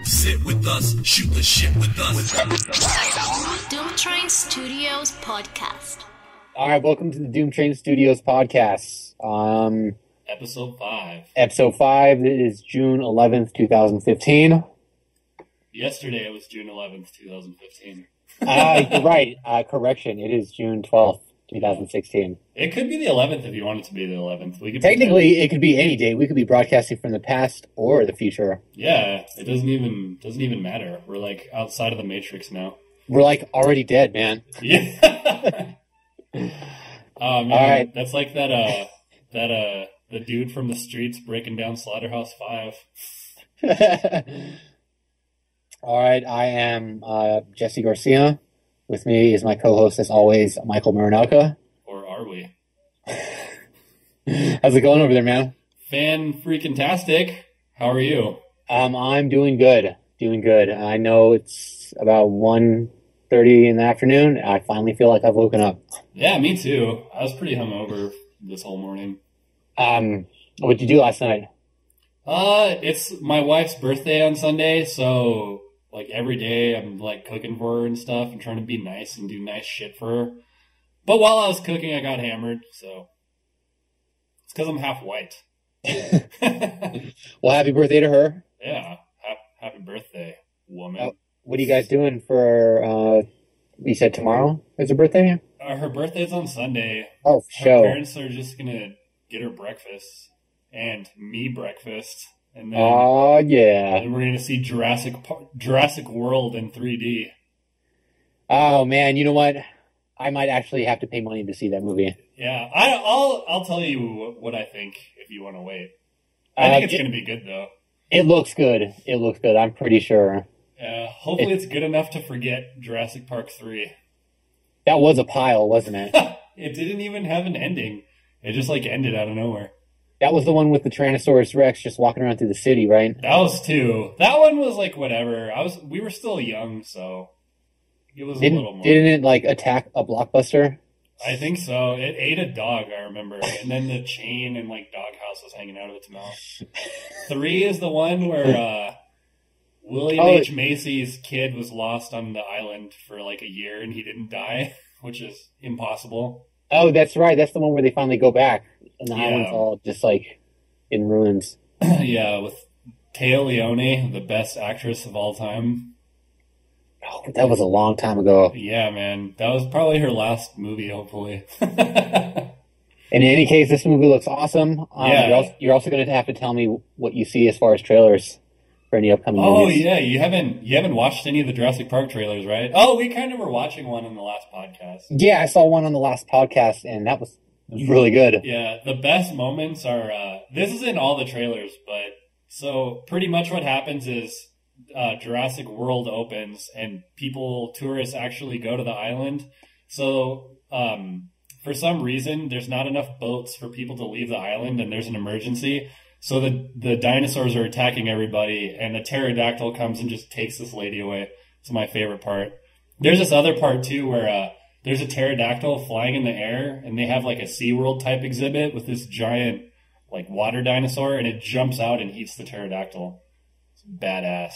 Sit with us, shoot the shit with us. Doomtrain Studios Podcast. All right, welcome to the Doomtrain Studios Podcast. Episode 5. Episode 5 is June 11th, 2015. Yesterday it was June 11th, 2015. You're right. Correction. It is June 12th, 2016. It could be the 11th if you want it to be the 11th. We could Technically, it could be any day. We could be broadcasting from the past or the future. Yeah, it doesn't even matter. We're like outside of the Matrix now. We're like already dead, man. Yeah. Oh man, all right. That's like the dude from the streets breaking down Slaughterhouse 5. All right, I am Jesse Garcia. With me is my co-host, as always, Michael Muranaka. Or are we? How's it going over there, man? Fan-freaking-tastic. How are you? I'm doing good. Doing good. I know it's about 1:30 in the afternoon. I finally feel like I've woken up. Yeah, me too. I was pretty hungover this whole morning. What'd you do last night? It's my wife's birthday on Sunday, so like every day I'm like cooking for her and stuff and trying to be nice and do nice shit for her. But while I was cooking, I got hammered, so it's because I'm half white. Well, happy birthday to her. Yeah, happy birthday, woman. What are you guys doing for, you said tomorrow is her birthday? Her birthday's on Sunday. Oh, Her show. parents are just going to get her breakfast and me breakfast. And then, Oh, yeah. and we're going to see Jurassic World in 3D. Oh, man, you know what? I might actually have to pay money to see that movie. Yeah, I'll tell you what I think if you want to wait. I think it's going to be good, though. It looks good. It looks good. I'm pretty sure. Hopefully it's good enough to forget Jurassic Park 3. That was a pile, wasn't it? It didn't even have an ending. It just like ended out of nowhere. That was the one with the Tyrannosaurus Rex just walking around through the city, right? That was 2. That one was like whatever. We were still young, so it was a little more. Didn't it like attack a Blockbuster? I think so. It ate a dog, I remember. And then the chain and like doghouse was hanging out of its mouth. 3 is the one where William H. Macy's kid was lost on the island for like a year and he didn't die, which is impossible. Oh, that's right. That's the one where they finally go back and the island's all just like in ruins. Yeah, with Téa Leoni, the best actress of all time. Oh, but that was a long time ago. Yeah, man. That was probably her last movie, hopefully. In any case, this movie looks awesome. You're also going to have to tell me what you see as far as trailers for any upcoming movies. Oh, yeah. You haven't watched any of the Jurassic Park trailers, right? Oh, we kind of were watching one in the last podcast. Yeah, I saw one on the last podcast, and that was really good. Yeah, the best moments are... this is in all the trailers, but... So, pretty much what happens is... Jurassic World opens and tourists actually go to the island. So, for some reason, there's not enough boats for people to leave the island and there's an emergency. So the dinosaurs are attacking everybody and a pterodactyl comes and just takes this lady away. It's my favorite part. There's this other part too where, there's a pterodactyl flying in the air and they have like a SeaWorld type exhibit with this giant like water dinosaur and it jumps out and eats the pterodactyl. It's badass.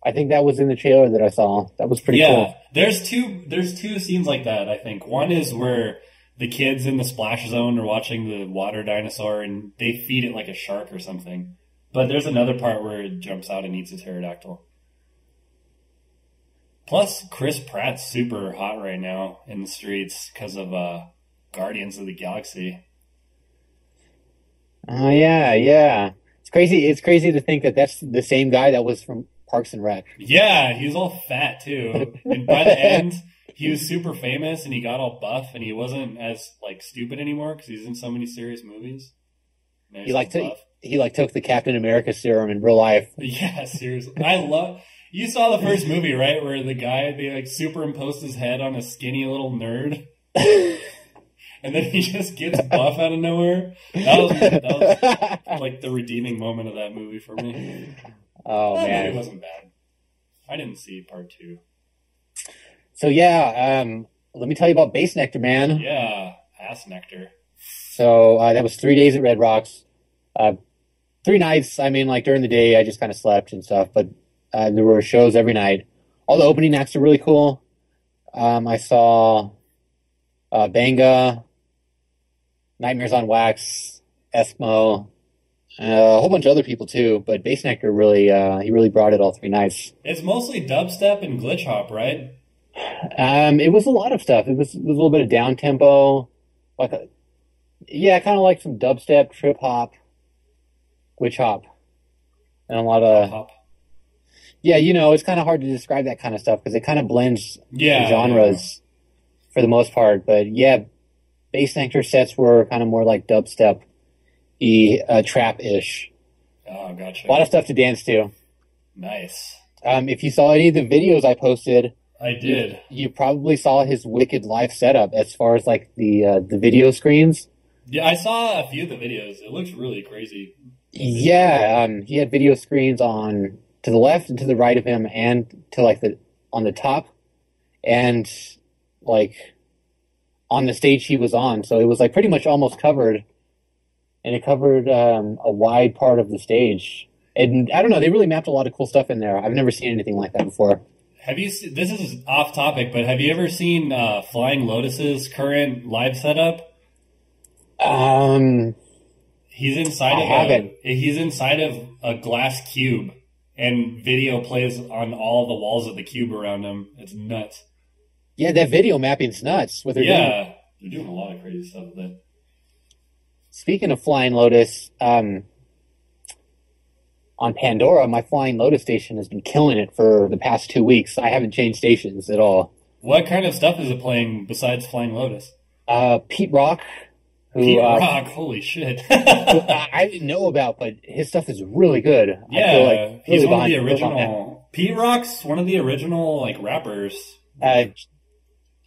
I think that was in the trailer that I saw. That was pretty cool. There's two scenes like that, I think. One is where the kids in the splash zone are watching the water dinosaur and they feed it like a shark or something. But there's another part where it jumps out and eats a pterodactyl. Plus, Chris Pratt's super hot right now in the streets because of Guardians of the Galaxy. Oh, yeah. It's crazy to think that that's the same guy that was from Parks and Rec. Yeah, he was all fat too. And by the end, he was super famous and he got all buff and he wasn't as like stupid anymore because he's in so many serious movies. He took the Captain America serum in real life. Yeah, seriously. You saw the first movie, right? Where the guy, they like superimposed his head on a skinny little nerd. And then he just gets buff out of nowhere. That was like the redeeming moment of that movie for me. Oh, man. It wasn't bad. I didn't see part 2. So, yeah, let me tell you about Base Nectar, man. Yeah, ass nectar. So, that was 3 days at Red Rocks. 3 nights. I mean, like during the day, I just kind of slept and stuff, but there were shows every night. All the opening acts are really cool. I saw Banga, Nightmares on Wax, Eskimo, a whole bunch of other people too. But Bassnectar really, he really brought it all 3 nights. It's mostly dubstep and glitch hop, right? It was a lot of stuff. It was a little bit of down tempo, kind of like some dubstep, trip hop, glitch hop, and a lot of Hop. yeah. It's kind of hard to describe that kind of stuff because it kind of blends genres for the most part. But yeah, Bassnectar sets were kind of more like dubstep, trap-ish. Oh, gotcha. A lot of stuff to dance to. Nice. If you saw any of the videos I posted, I did. You probably saw his wicked live setup as far as like the video screens. Yeah, I saw a few of the videos. It looks really crazy. Yeah, he had video screens on to the left and to the right of him, and to like on the top, and like on the stage he was on. So it was like pretty much almost covered, and it covered a wide part of the stage. And I don't know, they really mapped a lot of cool stuff in there. I've never seen anything like that before. Have you? This is off topic, but have you ever seen Flying Lotus's current live setup? He's inside of a glass cube, and video plays on all the walls of the cube around him. It's nuts. Yeah, that video mapping's nuts. What they're doing. They're doing a lot of crazy stuff with it. Speaking of Flying Lotus, on Pandora, my Flying Lotus station has been killing it for the past 2 weeks. I haven't changed stations at all. What kind of stuff is it playing besides Flying Lotus? Pete Rock. Holy shit. Who I didn't know about, but his stuff is really good. Yeah, I feel like he's really one of the original. Pete Rock's one of the original rappers.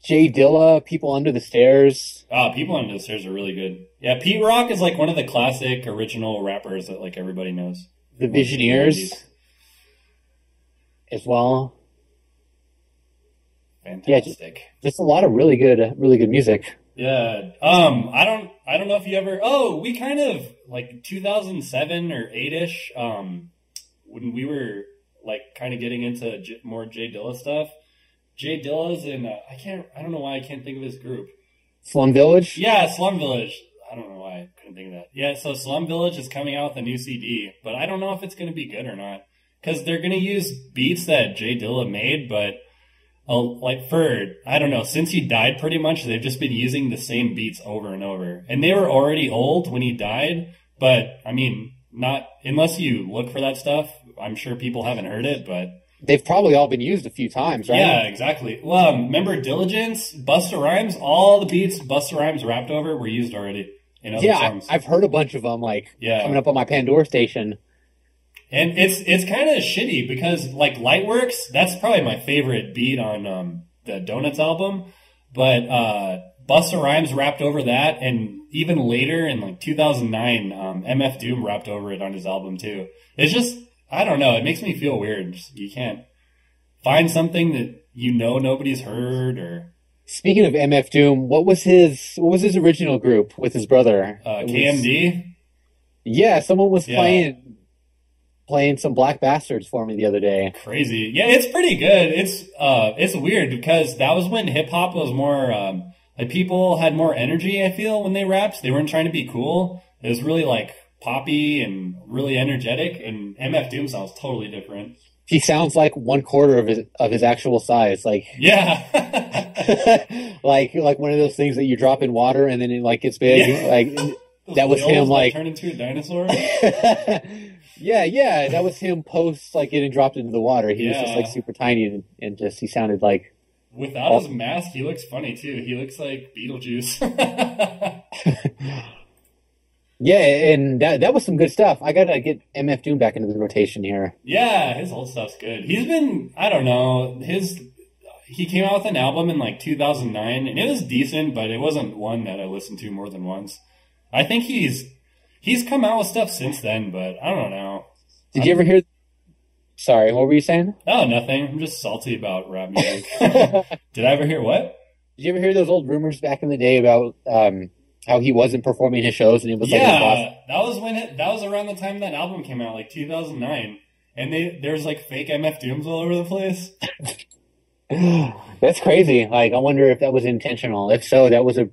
Jay Dilla, People Under the Stairs. People Under the Stairs are really good. Yeah, Pete Rock is one of the classic original rappers that everybody knows. The Visioneers as well. Fantastic. Yeah, just a lot of really good music. Yeah. I don't know if you ever. Oh, we kind of 2007 or 8ish. When we were kind of getting into more Jay Dilla stuff. Jay Dilla's in. I don't know why I can't think of his group. Slum Village. Yeah, Slum Village. I don't know why I couldn't think of that. Yeah, so Slum Village is coming out with a new CD, but I don't know if it's going to be good or not. Because they're going to use beats that Jay Dilla made, but I don't know, since he died pretty much, they've just been using the same beats over and over. And they were already old when he died, but, I mean, not unless you look for that stuff, I'm sure people haven't heard it, but... They've probably all been used a few times, right? Yeah, exactly. Well, remember Diligence, Busta Rhymes? All the beats Busta Rhymes rapped over were used already in other songs. I've heard a bunch of them, coming up on my Pandora station. And it's kind of shitty because, Lightworks, that's probably my favorite beat on the Donuts album. But Busta Rhymes rapped over that, and even later in 2009, MF Doom rapped over it on his album too. It's just... I don't know. It makes me feel weird. You can't find something that nobody's heard. Or speaking of MF Doom, what was his original group with his brother? KMD. Yeah, someone was playing some Black Bastards for me the other day. Crazy. Yeah, it's pretty good. It's weird because that was when hip hop was more people had more energy. I feel when they rapped, they weren't trying to be cool. It was really poppy and really energetic, and MF Doom sounds totally different. He sounds like 1/4 of his actual size. Yeah. like one of those things that you drop in water and then it gets big. Yeah. That was him turn into a dinosaur. Yeah, that was him post getting dropped into the water. He was just super tiny and just he sounded like without his mask he looks funny too. He looks like Beetlejuice. Yeah, and that was some good stuff. I gotta get MF Doom back into the rotation here. Yeah, his old stuff's good. He's been, I don't know, he came out with an album in 2009, and it was decent, but it wasn't one that I listened to more than once. I think he's come out with stuff since then, but I don't know. Did you ever hear... Sorry, what were you saying? Oh, nothing. I'm just salty about rap music. Did I ever hear what? Did you ever hear those old rumors back in the day about... how he wasn't performing his shows and he was that was when that was around the time that album came out, like 2009. And there's like fake MF Dooms all over the place. That's crazy. Like, I wonder if that was intentional. If so, that was a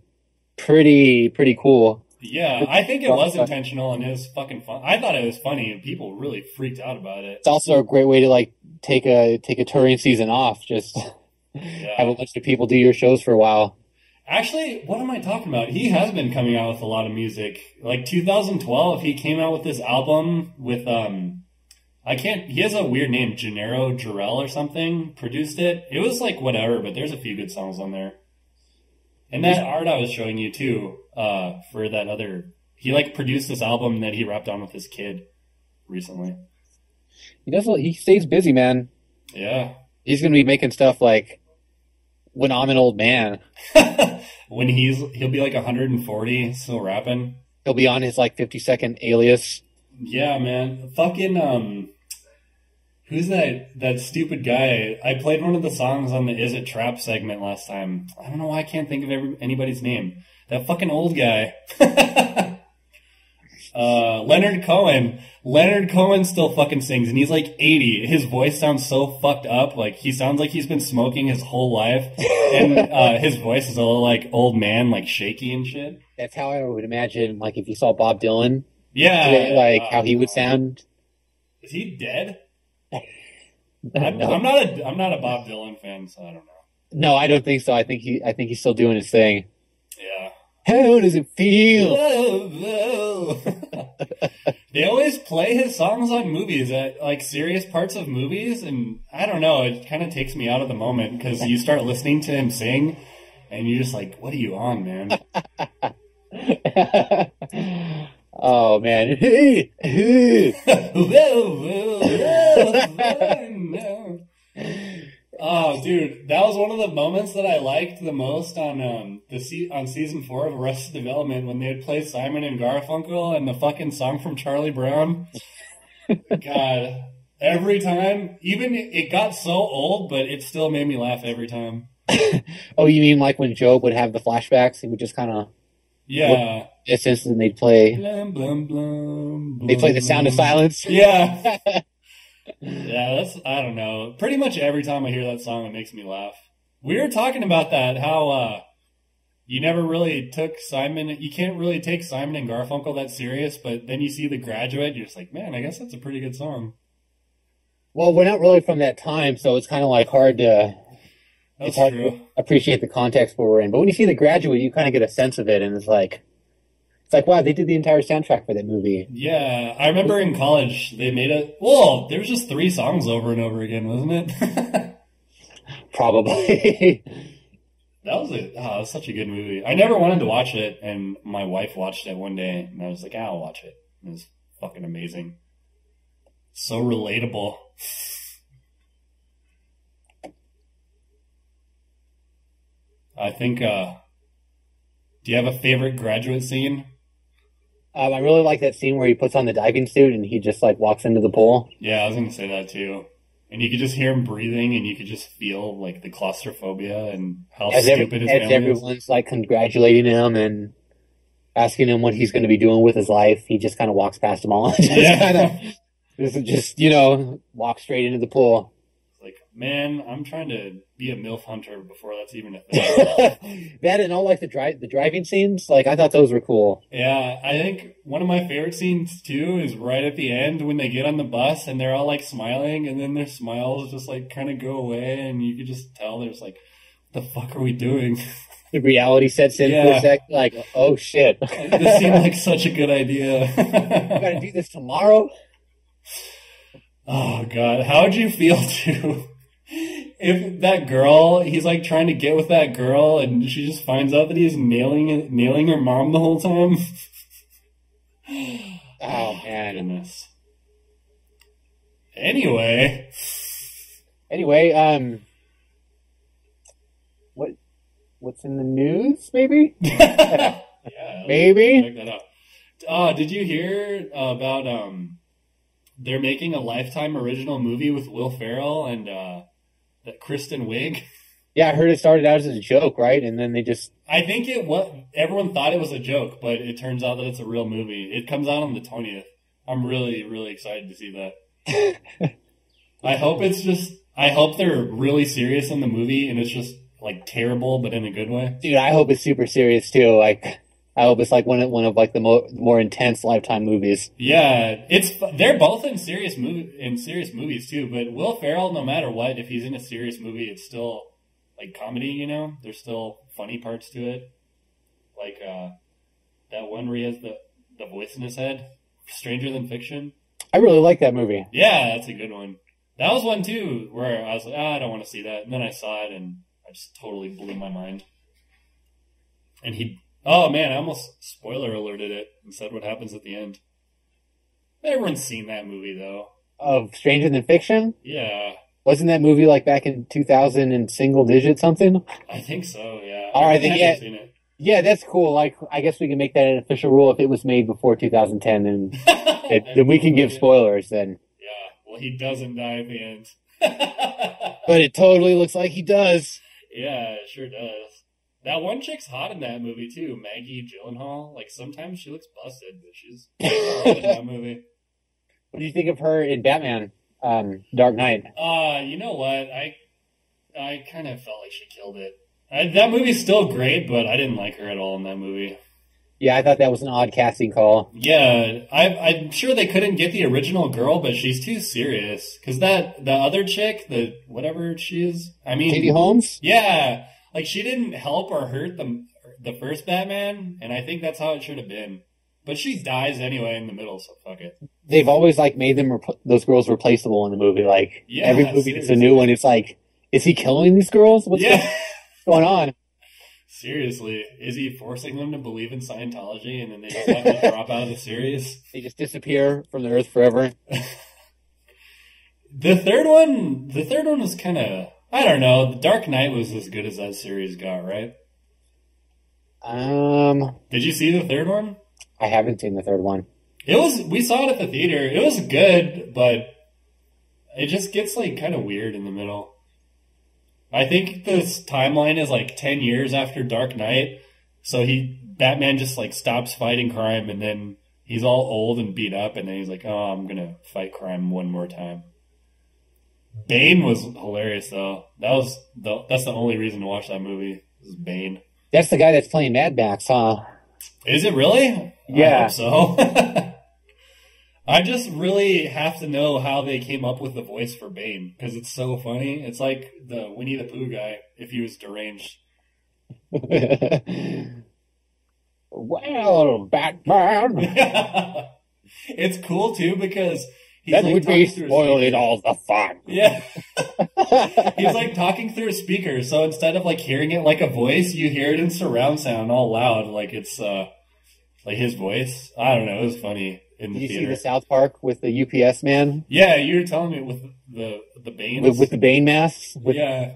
pretty cool. Yeah, I think it was intentional, and it was fucking fun. I thought it was funny, and people really freaked out about it. It's also a great way to like take a touring season off. Just have a bunch of people do your shows for a while. Actually, what am I talking about? He has been coming out with a lot of music. Like 2012, he came out with this album with he has a weird name, Gennaro Jarrell or something, produced it. It was like whatever, but there's a few good songs on there. And that art I was showing you too, for that other, he like produced this album that he rapped on with his kid recently. He stays busy, man. Yeah. He's going to be making stuff like When I'm an Old Man. When he'll be like 140, still rapping. He'll be on his like 50-second alias. Yeah, man. Fucking, who's that stupid guy? I played one of the songs on the Is It Trap segment last time. I don't know why I can't think of anybody's name. That fucking old guy. Leonard Cohen. Leonard Cohen still fucking sings, and he's like 80. His voice sounds so fucked up. Like, he sounds like he's been smoking his whole life. And his voice is a little like old man, like shaky and shit. That's how I would imagine, like, if you saw Bob Dylan. Yeah. Today, like, how he would sound. Is he dead? No. I'm not a Bob Dylan fan, so I don't know. No, I don't think so. I think he's still doing his thing. Yeah. How does it feel? They always play his songs on movies at like serious parts of movies, and I don't know, it kind of takes me out of the moment because you start listening to him sing and you're just like, what are you on, man? Oh man. Oh, dude, that was one of the moments that I liked the most on on season 4 of Arrested Development when they would play Simon and Garfunkel and the fucking song from Charlie Brown. God, every time, even it got so old, but it still made me laugh every time. Oh, you mean like when Job would have the flashbacks? He would just kind of distance, and they'd play. Blum, blum, blum, they play The Sound of Silence. Yeah. Yeah, I don't know. Pretty much every time I hear that song, it makes me laugh. We were talking about that, how you never really took you can't really take Simon and Garfunkel that serious, but then you see The Graduate, you're just like, man, I guess that's a pretty good song. Well, we're not really from that time, so it's kind of like hard to appreciate the context where we're in. But when you see The Graduate, you kind of get a sense of it, and it's like, wow, they did the entire soundtrack for that movie. Yeah, I remember in college, they made there was just 3 songs over and over again, wasn't it? Probably. That was such a good movie. I never wanted to watch it, and my wife watched it one day, and I was like, I'll watch it. It was fucking amazing. So relatable. I think, do you have a favorite Graduate scene? I really like that scene where he puts on the diving suit and he just like walks into the pool. Yeah, I was going to say that too. And you could just hear him breathing, and you could just feel like the claustrophobia and how stupid his family is. Everyone's like congratulating him and asking him what he's going to be doing with his life. He just kind of walks past them all. Just walk straight into the pool. Like, man, I'm trying to be a MILF hunter before that's even a thing. That and all like the driving scenes, like I thought those were cool. Yeah, I think one of my favorite scenes too is right at the end when they get on the bus and they're all like smiling, and then their smiles just like kind of go away, and you could just tell there's like, what the fuck are we doing? The reality sets in for a sec, like, oh shit. This seemed like such a good idea. We gotta do this tomorrow? Oh god, how would you feel too if that girl, he's like trying to get with that girl, and she just finds out that he's nailing her mom the whole time? Oh man. Goodness. Anyway, what's in the news? Maybe. Yeah, maybe. Check that out. Did you hear about they're making a Lifetime original movie with Will Ferrell and that Kristen Wiig? Yeah, I heard it started out as a joke, right? And then they just I think everyone thought it was a joke, but it turns out that it's a real movie. It comes out on the 20th. I'm really, really excited to see that. I hope they're really serious in the movie and it's just like terrible, but in a good way. dude, I hope it's super serious too. Like, I hope it's like one of like the more intense Lifetime movies. Yeah, they're both in serious movies too. But Will Ferrell, no matter what, if he's in a serious movie, it's still like comedy. You know, there's still funny parts to it. Like that one where he has the voice in his head, Stranger Than Fiction. I really like that movie. Yeah, that's a good one. That was one too where I was like, I don't want to see that, and then I saw it and I just totally blew my mind. And oh man, I almost spoiler alerted it and said what happens at the end. Everyone's seen that movie though. Of Stranger Than Fiction? Yeah. Wasn't that movie like back in 2000 and single digit something? I think so, yeah. All right, then yeah. Seen it. Yeah, that's cool. Like, I guess we can make that an official rule if it was made before 2010, and then we can give spoilers then. Yeah, well, he doesn't die at the end. But it totally looks like he does. Yeah, it sure does. That one chick's hot in that movie, too. Maggie Gyllenhaal. Like, sometimes she looks busted, but she's hot in that movie. What do you think of her in Batman, Dark Knight? You know what? I kind of felt like she killed it. That movie's still great, but I didn't like her at all in that movie. Yeah, I thought that was an odd casting call. Yeah, I'm sure they couldn't get the original girl, but she's too serious. Because the other chick, the whatever she is, I mean... Katie Holmes? Yeah, like she didn't help or hurt the first Batman, and I think that's how it should have been. But she dies anyway in the middle, so fuck it. They've always, like, made those girls replaceable in the movie. Like, Yeah, every movie that's a seriously. new one, it's like, is he killing these girls? What's going on? Seriously, is he forcing them to believe in Scientology and then they just have to drop out of the series? They just disappear from the earth forever. The third one was kind of, I don't know. The Dark Knight was as good as that series got, right? Did you see the third one? I haven't seen the third one. We saw it at the theater. It was good, but it just gets like kind of weird in the middle. I think this timeline is like 10 years after Dark Knight. So Batman just like stops fighting crime and then he's all old and beat up and then he's like, oh, I'm going to fight crime one more time. Bane was hilarious though. That's the only reason to watch that movie. Is Bane. That's the guy that's playing Mad Max, huh? Is it really? Yeah. I hope so. I just really have to know how they came up with the voice for Bane because it's so funny. It's like the Winnie the Pooh guy if he was deranged. Well, Batman. It's cool too because he's That like would be talking through a spoiling speaker. all the fun. Yeah. He's like talking through a speaker, so instead of like hearing it like a voice, you hear it in surround sound all loud, like it's like his voice. I don't know, it was funny in the Did you theater. see the South Park with the UPS man? Yeah, you were telling me with the Bane. With the Bane masks? Yeah.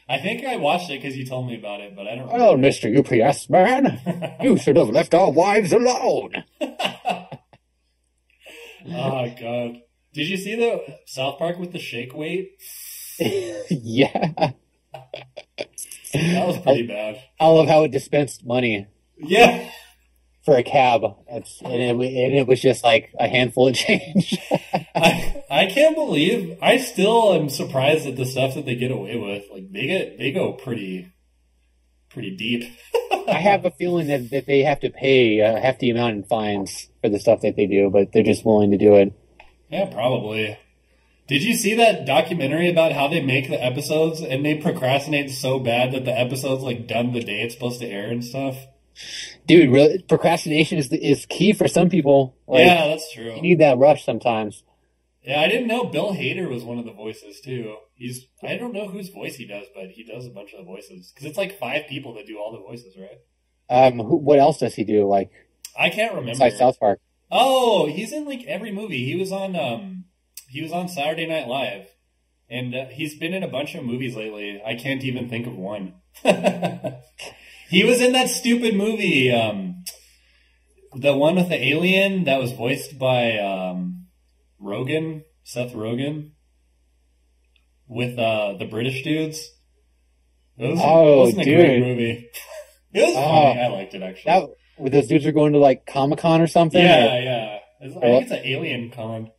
I think I watched it because you told me about it, but I don't Well, remember. Mr. UPS man, you should have left our wives alone. Oh, God. Did you see the South Park with the shake weight? Yeah. That was pretty bad. I love how it dispensed money Yeah. for a cab. And it was just like a handful of change. I can't believe, I still am surprised at the stuff that they get away with. Like, they go pretty deep. I have a feeling that they have to pay a hefty amount in fines for the stuff that they do, but they're just willing to do it. Yeah, probably. Did you see that documentary about how they make the episodes and they procrastinate so bad that the episode's like done the day it's supposed to air and stuff? Dude, really, procrastination is key for some people. Like, Yeah, that's true. you need that rush sometimes. Yeah, I didn't know Bill Hader was one of the voices too. I don't know whose voice he does, but he does a bunch of the voices. Because it's like 5 people that do all the voices, right? What else does he do? Like, I can't remember. besides South Park? Oh, he's in like every movie. He was on Saturday Night Live, and he's been in a bunch of movies lately. I can't even think of one. He was in that stupid movie, the one with the alien that was voiced by Seth Rogen, with the British dudes. Oh, wasn't a great dude. movie. It was funny. I liked it, actually. That where those dudes are going to like Comic-Con or something? Yeah, or- yeah. I think it's an Alien Con.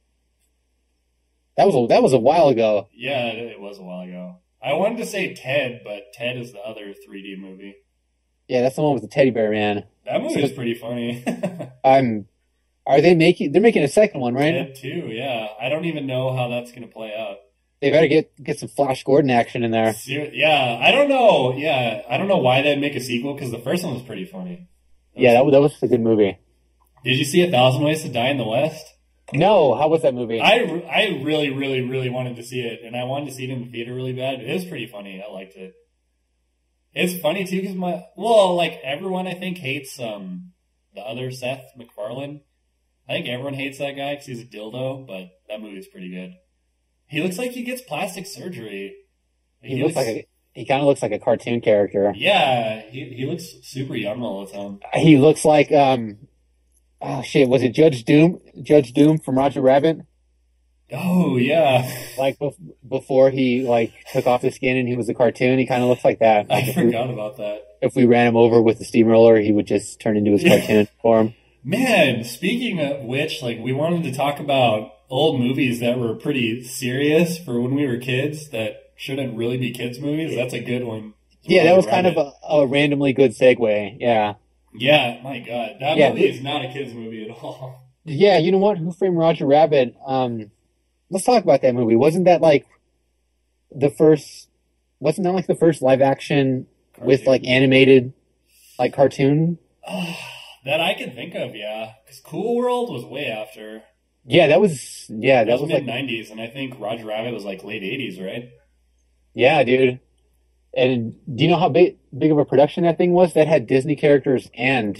That was a while ago. Yeah, it was a while ago. I wanted to say Ted, but Ted is the other 3D movie. Yeah, that's the one with the teddy bear man. That movie is pretty funny. They're making a second one, right? Ted 2, yeah. I don't even know how that's going to play out. They better get some Flash Gordon action in there. Yeah, I don't know. Yeah, I don't know why they'd make a sequel, because the first one was pretty funny. That was a good movie. Did you see 1,000 Ways to Die in the West? No, how was that movie? I really, really, really wanted to see it, and I wanted to see it in the theater really bad. It was pretty funny. I liked it. It's funny, too, because everyone, I think, hates the other Seth MacFarlane. I think everyone hates that guy because he's a dildo, but that movie's pretty good. He looks like he gets plastic surgery. He kind of looks like a cartoon character. Yeah, he looks super young all the time. He looks like oh shit, was it Judge Doom? Judge Doom from Roger Rabbit? Oh yeah. Like before he like took off the skin and he was a cartoon, he kind of looks like that. Like I forgot about that. If we ran him over with the steamroller, he would just turn into his cartoon form. Man, speaking of which, we wanted to talk about old movies that were pretty serious for when we were kids that shouldn't really be kids' movies. That's a good one. Yeah, that was kind of a randomly good segue. Yeah. Yeah, my God. That movie is not a kids' movie at all. Yeah, you know what? Who Framed Roger Rabbit? Let's talk about that movie. Wasn't that like the first live action cartoon with like animated like cartoon? That I can think of, yeah. Because Cool World was way after. Yeah, that was mid-90s, and I think Roger Rabbit was like late 80s, right? Yeah, dude. And do you know how big of a production that thing was? That had Disney characters and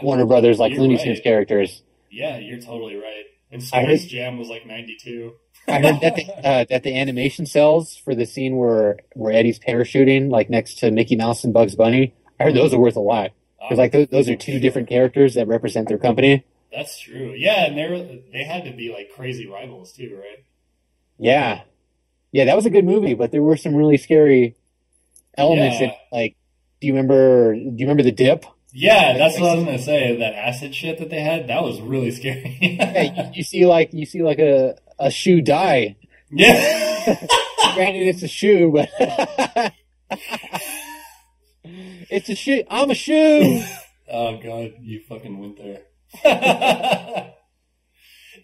Warner Brothers, like Looney Tunes characters. Yeah, you're totally right. And Space Jam was like 92. I heard that the animation cells for the scene where Eddie's parachuting, like next to Mickey Mouse and Bugs Bunny, I heard those are worth a lot. Because like those are two different characters that represent their company. That's true. Yeah, and they had to be like crazy rivals too, right? Yeah. Yeah, that was a good movie, but there were some really scary elements in, like, do you remember the dip? Yeah, that's what I was gonna say. That acid shit that they had, that was really scary. Yeah, you see like a shoe die. Yeah. Granted, it's a shoe, but it's a shoe. I'm a shoe. Oh God, you fucking went there.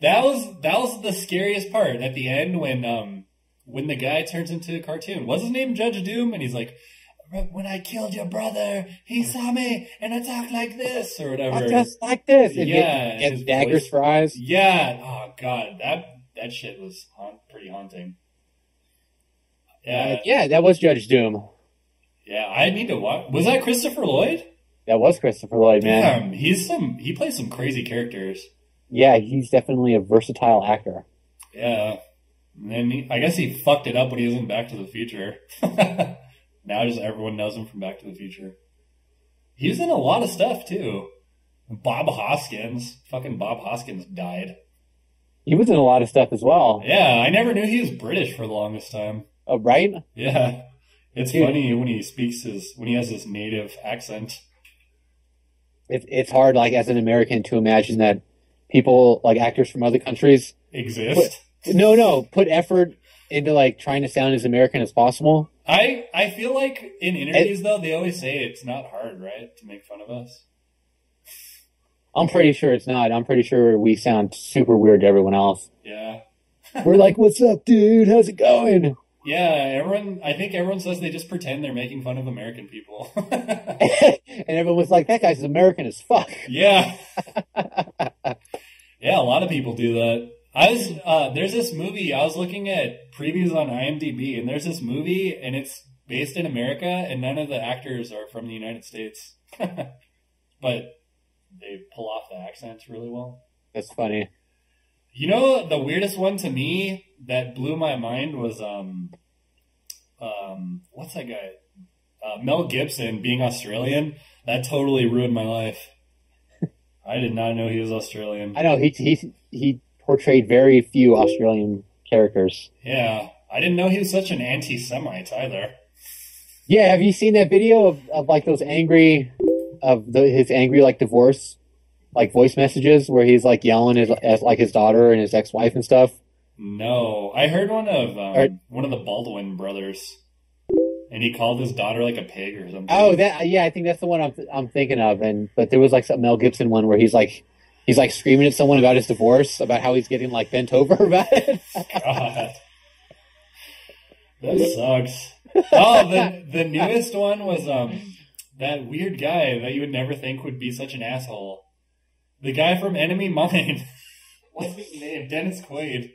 That was the scariest part at the end when the guy turns into a cartoon. What's his name? Judge Doom, and he's like, "When I killed your brother, he saw me and I talked like this or whatever, just like this." And his daggers voice, for eyes. Yeah. Oh God, that shit was pretty haunting. Yeah. Yeah, that was Judge Doom. Yeah, I need to watch. Was that Christopher Lloyd? That was Christopher Lloyd, man. Damn, he plays some crazy characters. Yeah, he's definitely a versatile actor. Yeah. And I guess he fucked it up when he was in Back to the Future. Now just everyone knows him from Back to the Future. He was in a lot of stuff, too. Bob Hoskins. Fucking Bob Hoskins died. He was in a lot of stuff as well. Yeah, I never knew he was British for the longest time. Oh, right? Yeah. It's funny when he has his native accent. It's hard, like, as an American to imagine that people, like, actors from other countries exist. Put effort into, like, trying to sound as American as possible. I feel like in interviews, though, they always say it's not hard, right, to make fun of us. I'm pretty sure it's not. I'm pretty sure we sound super weird to everyone else. Yeah. We're like, "What's up, dude? How's it going?" Yeah, I think everyone says they just pretend they're making fun of American people. And everyone was like, "That guy's American as fuck." Yeah. Yeah, a lot of people do that. There's this movie, I was looking at previews on IMDb, and there's this movie, and it's based in America, and none of the actors are from the United States. But they pull off the accents really well. That's funny. You know, the weirdest one to me that blew my mind was, what's that guy? Mel Gibson being Australian. That totally ruined my life. I did not know he was Australian. I know, he portrayed very few Australian characters. Yeah, I didn't know he was such an anti-Semite either. Yeah, have you seen that video of like those angry, his angry like divorce, like voice messages where he's like yelling at like his daughter and his ex-wife and stuff? No, I heard one of the Baldwin brothers, and he called his daughter like a pig or something. Oh, yeah, I think that's the one I'm thinking of. But there was like some Mel Gibson one where he's like screaming at someone about his divorce, about how he's getting like bent over about it. God, that sucks. Oh, the newest one was that weird guy that you would never think would be such an asshole. The guy from Enemy Mine. What's his name? Dennis Quaid.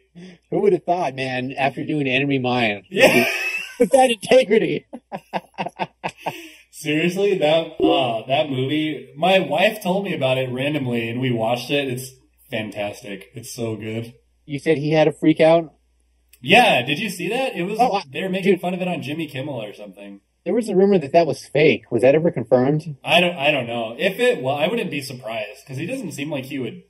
Who would have thought, man? After doing Enemy Mine, Yeah. with that integrity. Seriously, that movie. My wife told me about it randomly, and we watched it. It's fantastic. It's so good. You said he had a freak out? Yeah, did you see that? It was they were making dude, fun of it on Jimmy Kimmel or something. There was a rumor that was fake. Was that ever confirmed? I don't know. I wouldn't be surprised because he doesn't seem like he would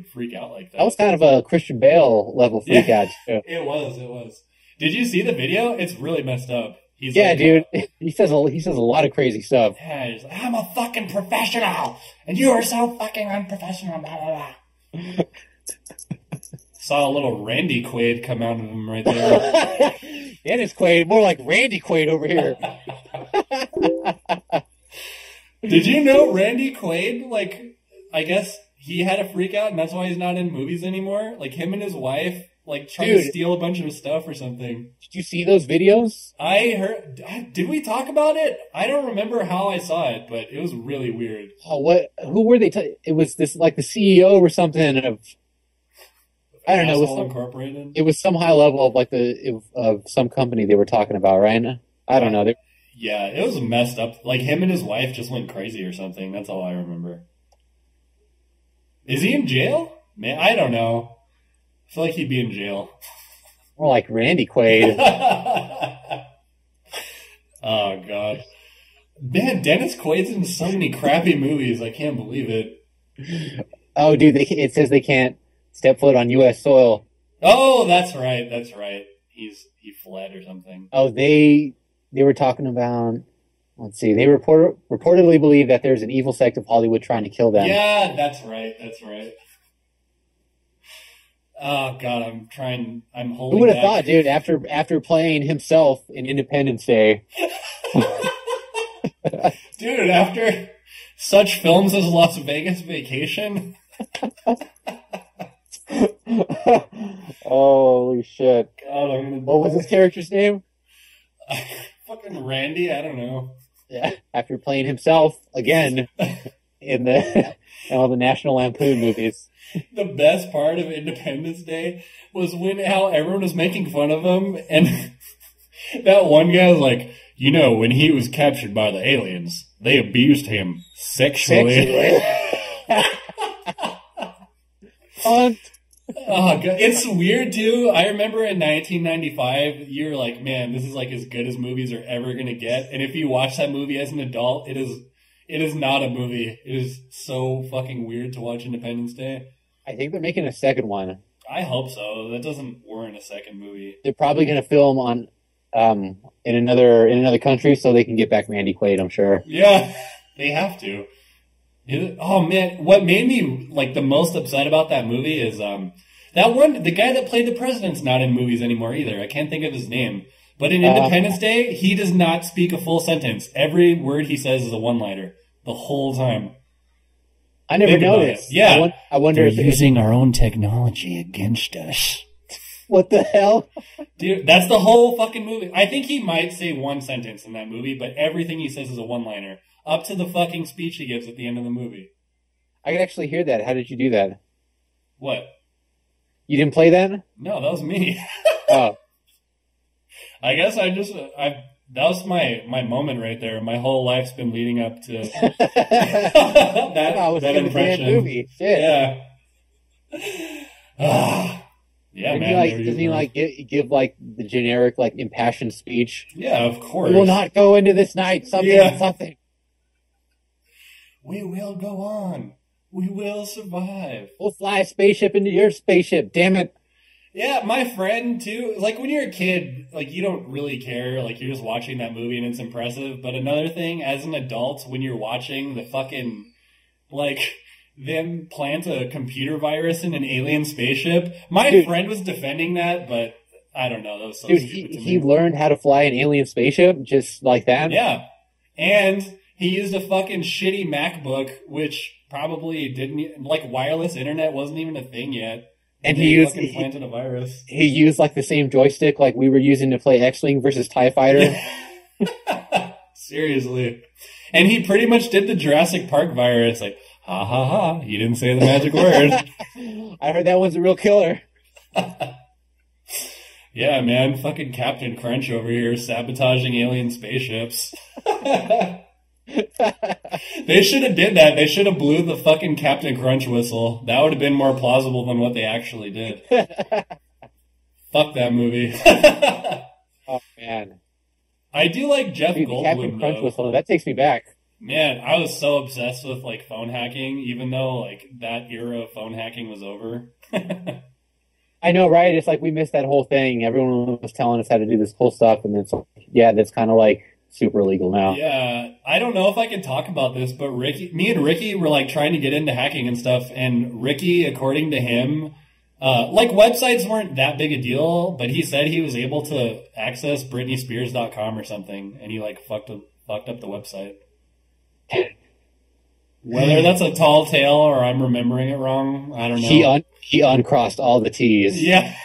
freak out like that. That was kind of a Christian Bale level freak out. Too. It was. Did you see the video? It's really messed up. He's dude. He says a lot of crazy stuff. Yeah, he's like, I'm a fucking professional, and you are so fucking unprofessional. Blah, blah, blah. Saw a little Randy Quaid come out of him right there. Dennis Quaid, more like Randy Quaid over here. Did you know Randy Quaid, like, I guess he had a freak out and that's why he's not in movies anymore? Like, him and his wife, like, trying to steal a bunch of his stuff or something. Did you see those videos? I heard... Did we talk about it? I don't remember how I saw it, but it was really weird. Oh, what? Who were they? It was this, like, the CEO or something of... I don't know. Incorporated? It was some high level of, like, of some company they were talking about, right? I don't know. Yeah, it was messed up. Like, him and his wife just went crazy or something. That's all I remember. Is he in jail? Man, I don't know. I feel like he'd be in jail. More like Randy Quaid. Oh, God. Man, Dennis Quaid's in so many crappy movies. I can't believe it. Oh, dude, it says they can't step foot on U.S. soil. Oh, that's right. He fled or something. Oh, they were talking about... Let's see. They reportedly believe that there's an evil sect of Hollywood trying to kill them. Yeah, that's right. Oh, God, I'm holding Who would have back. thought, dude, after playing himself in Independence Day. Dude, after such films as Las Vegas Vacation. Holy shit. God, what was his character's name? Fucking Randy, I don't know. Yeah, after playing himself again in all the National Lampoon movies. The best part of Independence Day was how everyone was making fun of him, and that one guy was like, you know, when he was captured by the aliens, they abused him sexually. Oh, God. It's weird, too. I remember in 1995, you were like, man, this is like as good as movies are ever going to get. And if you watch that movie as an adult, it is not a movie. It is so fucking weird to watch Independence Day. I think they're making a second one. I hope so. That doesn't warrant a second movie. They're probably going to film on in another country so they can get back Randy Quaid, I'm sure. Yeah, they have to. Oh, man. What made me, like, the most upset about that movie is, the guy that played the president's not in movies anymore either. I can't think of his name. But in Independence Day, he does not speak a full sentence. Every word he says is a one-liner. The whole time. I never noticed. Yeah. I wonder if they're using our own technology against us. What the hell? Dude, that's the whole fucking movie. I think he might say one sentence in that movie, but everything he says is a one-liner. Up to the fucking speech he gives at the end of the movie. I could actually hear that. How did you do that? What? You didn't play that? No, that was me. Oh. I guess that was my moment right there. My whole life's been leading up to that impression. Movie. Shit. Yeah. Yeah, man. Doesn't he give like the generic like impassioned speech? Yeah, of course. We will not go into this night. Something. We will go on. We will survive. We'll fly a spaceship into your spaceship. Damn it. Yeah, my friend too. Like when you're a kid, like you don't really care. Like you're just watching that movie and it's impressive. But another thing, as an adult, when you're watching the fucking like them plant a computer virus in an alien spaceship, my friend was defending that, but I don't know. That was so stupid to me. He learned how to fly an alien spaceship just like that. Yeah, and he used a fucking shitty MacBook, which probably didn't like wireless internet wasn't even a thing yet. And he planted a virus. He used like the same joystick like we were using to play X-Wing versus TIE Fighter. Seriously. And he pretty much did the Jurassic Park virus. Like, ha ha ha, you didn't say the magic word. I heard that one's a real killer. Yeah, man. Fucking Captain Crunch over here sabotaging alien spaceships. They should have did that. They should have blew the fucking Captain Crunch whistle. That would have been more plausible than what they actually did. Fuck that movie. Oh, man. I do like Jeff Goldblum, Captain Crunch though. whistle, that takes me back. Man, I was so obsessed with, like, phone hacking, even though, like, that era of phone hacking was over. I know, right? It's like we missed that whole thing. Everyone was telling us how to do this whole stuff, and it's yeah, that's kind of like super illegal now. Yeah, I don't know if I can talk about this, but me and Ricky were like trying to get into hacking and stuff, and Ricky, according to him, like websites weren't that big a deal, but he said he was able to access BritneySpears.com or something, and he like fucked up the website. Whether that's a tall tale or I'm remembering it wrong, I don't know. He uncrossed all the T's. Yeah.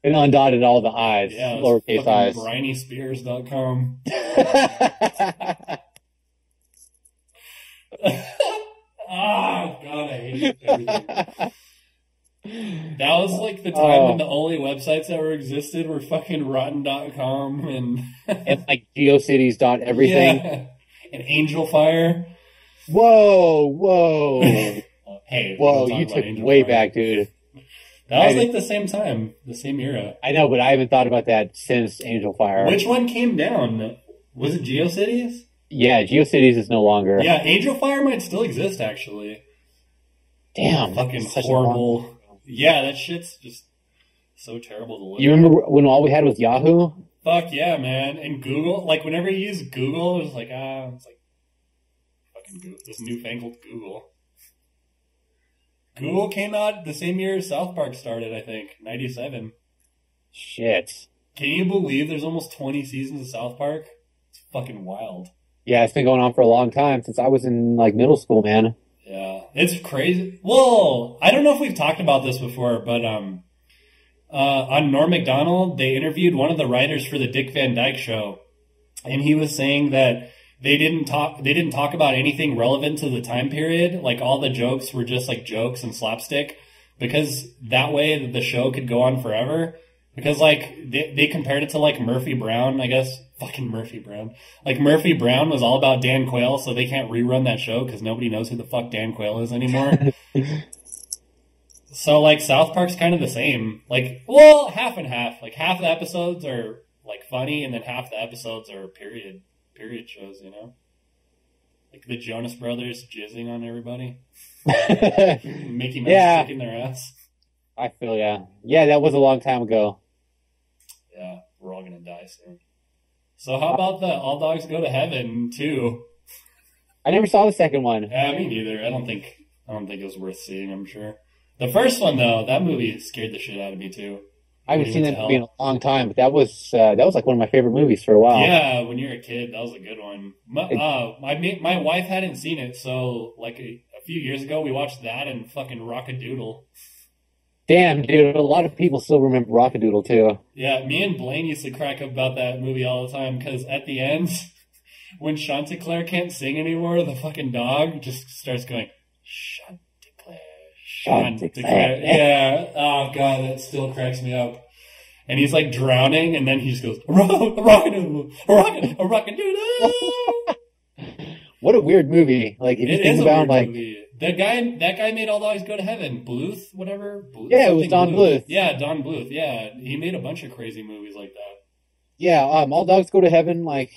And undotted all the I's. Yeah, lowercase I's. BritneySpears.com. Ah, God, I hate everything. That was like the time when the only websites that existed were fucking Rotten.com and like GeoCities.everything. Yeah. And Angel Fire. Whoa. Hey, whoa, you took way back, dude. That was like the same time, the same era. I know, but I haven't thought about that since Angel Fire. Which one came down? Was it GeoCities? Yeah, GeoCities is no longer. Yeah, Angel Fire might still exist, actually. Damn. Fucking horrible. Yeah, that shit's just so terrible to look at. You remember when all we had was Yahoo? Fuck yeah, man. And Google, like whenever you use Google, it's like, it's like fucking Google, this newfangled Google. Google came out the same year South Park started, I think, 97. Shit. Can you believe there's almost 20 seasons of South Park? It's fucking wild. Yeah, it's been going on for a long time, since I was in like middle school, man. Yeah, it's crazy. Well, I don't know if we've talked about this before, but on Norm Macdonald, they interviewed one of the writers for the Dick Van Dyke Show, and he was saying that they didn't talk about anything relevant to the time period. Like all the jokes were just like jokes and slapstick, because that way the show could go on forever. Because like they compared it to like Murphy Brown, I guess. Fucking Murphy Brown. Like Murphy Brown was all about Dan Quayle, so they can't rerun that show because nobody knows who the fuck Dan Quayle is anymore. So like South Park's kind of the same. Like, well, half and half. Like half the episodes are like funny, and then half the episodes are period shows, you know? Like the Jonas Brothers jizzing on everybody. Mickey Mouse kicking their ass. I feel ya. Yeah, that was a long time ago. Yeah, we're all gonna die soon. So how about the All Dogs Go to Heaven 2? I never saw the second one. Yeah, me neither. I don't think it was worth seeing, I'm sure. The first one though, that movie scared the shit out of me too. I haven't seen that movie in a long time, but that was like one of my favorite movies for a while. Yeah, when you're a kid, that was a good one. My wife hadn't seen it, so like a few years ago, we watched that and fucking Rockadoodle. Damn, dude, a lot of people still remember Rockadoodle too. Yeah, me and Blaine used to crack up about that movie all the time, because at the end, when Chanticleer can't sing anymore, the fucking dog just starts going, Chanticleer. Yeah. Oh, God, that still cracks me up. And he's like drowning, and then he just goes, Rockadoodle. What a weird movie. Like, if you think about like movie. That guy made All Dogs Go to Heaven. Bluth, whatever. Bluth, yeah, it was Don Bluth. Yeah, Don Bluth. Yeah, he made a bunch of crazy movies like that. Yeah, All Dogs Go to Heaven. Like,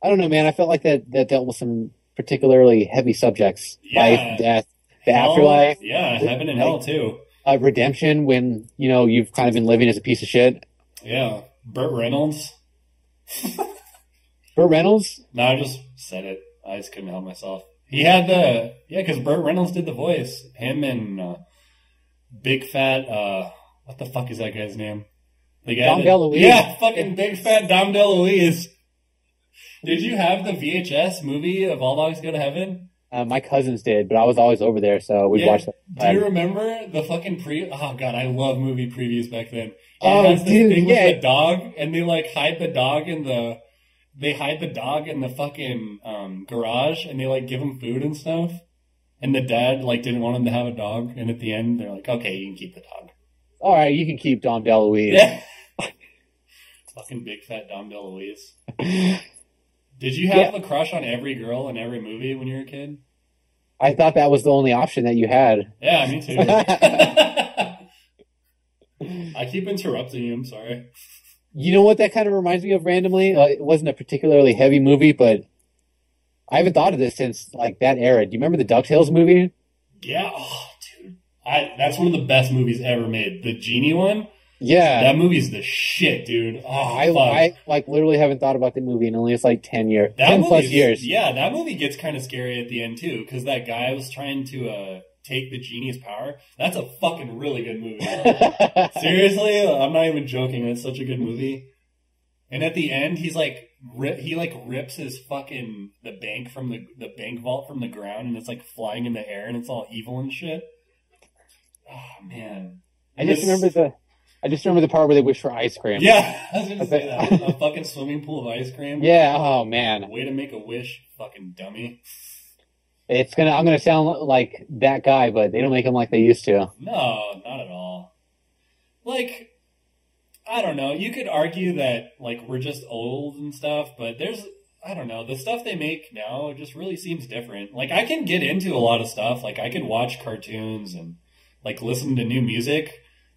I don't know, man. I felt like that dealt with some particularly heavy subjects, life, death, the afterlife. Yeah, heaven and hell too. redemption when, you know, you've kind of been living as a piece of shit. Yeah. Burt Reynolds. Burt Reynolds? No, I just said it. I just couldn't help myself. He had because Burt Reynolds did the voice. Him and Big Fat, what the fuck is that guy's name? The guy Dom DeLuise. Yeah, fucking Big Fat Dom DeLuise. Did you have the VHS movie of All Dogs Go to Heaven? My cousins did, but I was always over there, so we'd watch that. Do you remember the fucking Oh, God, I love movie previews back then. Oh, it has this dude, thing yeah. with the dog, and they, like, hide the dog in the... They hide the dog in the fucking garage, and they, like, give him food and stuff. And the dad, like, didn't want him to have a dog. And at the end, they're like, okay, you can keep the dog. All right, you can keep Dom DeLuise. Yeah. Fucking Big Fat Dom DeLuise. Did you have a crush on every girl in every movie when you were a kid? I thought that was the only option that you had. Yeah, me too. I keep interrupting you, I'm sorry. You know what that kind of reminds me of randomly? It wasn't a particularly heavy movie, but I haven't thought of this since, like, that era. Do you remember the DuckTales movie? Yeah. Oh, dude. That's one of the best movies ever made. The Genie one? Yeah. That movie's the shit, dude. Oh, I like, literally haven't thought about the movie in only, it's like 10 years. 10 plus years. Yeah, that movie gets kind of scary at the end, too, because that guy was trying to take the genie's power. That's a fucking really good movie. Seriously, I'm not even joking. That's such a good movie. And at the end, he's like, he rips his fucking the bank vault from the ground, and it's like flying in the air, and it's all evil and shit. Oh man, I just remember the part where they wish for ice cream. Yeah, I was gonna say that. A fucking swimming pool of ice cream. Yeah. Oh man. Way to make a wish, fucking dummy. I'm gonna sound like that guy, but they don't make them like they used to. No, not at all. Like, I don't know. You could argue that, like, we're just old and stuff, but I don't know. The stuff they make now just really seems different. Like, I can get into a lot of stuff. Like, I could watch cartoons and, like, listen to new music.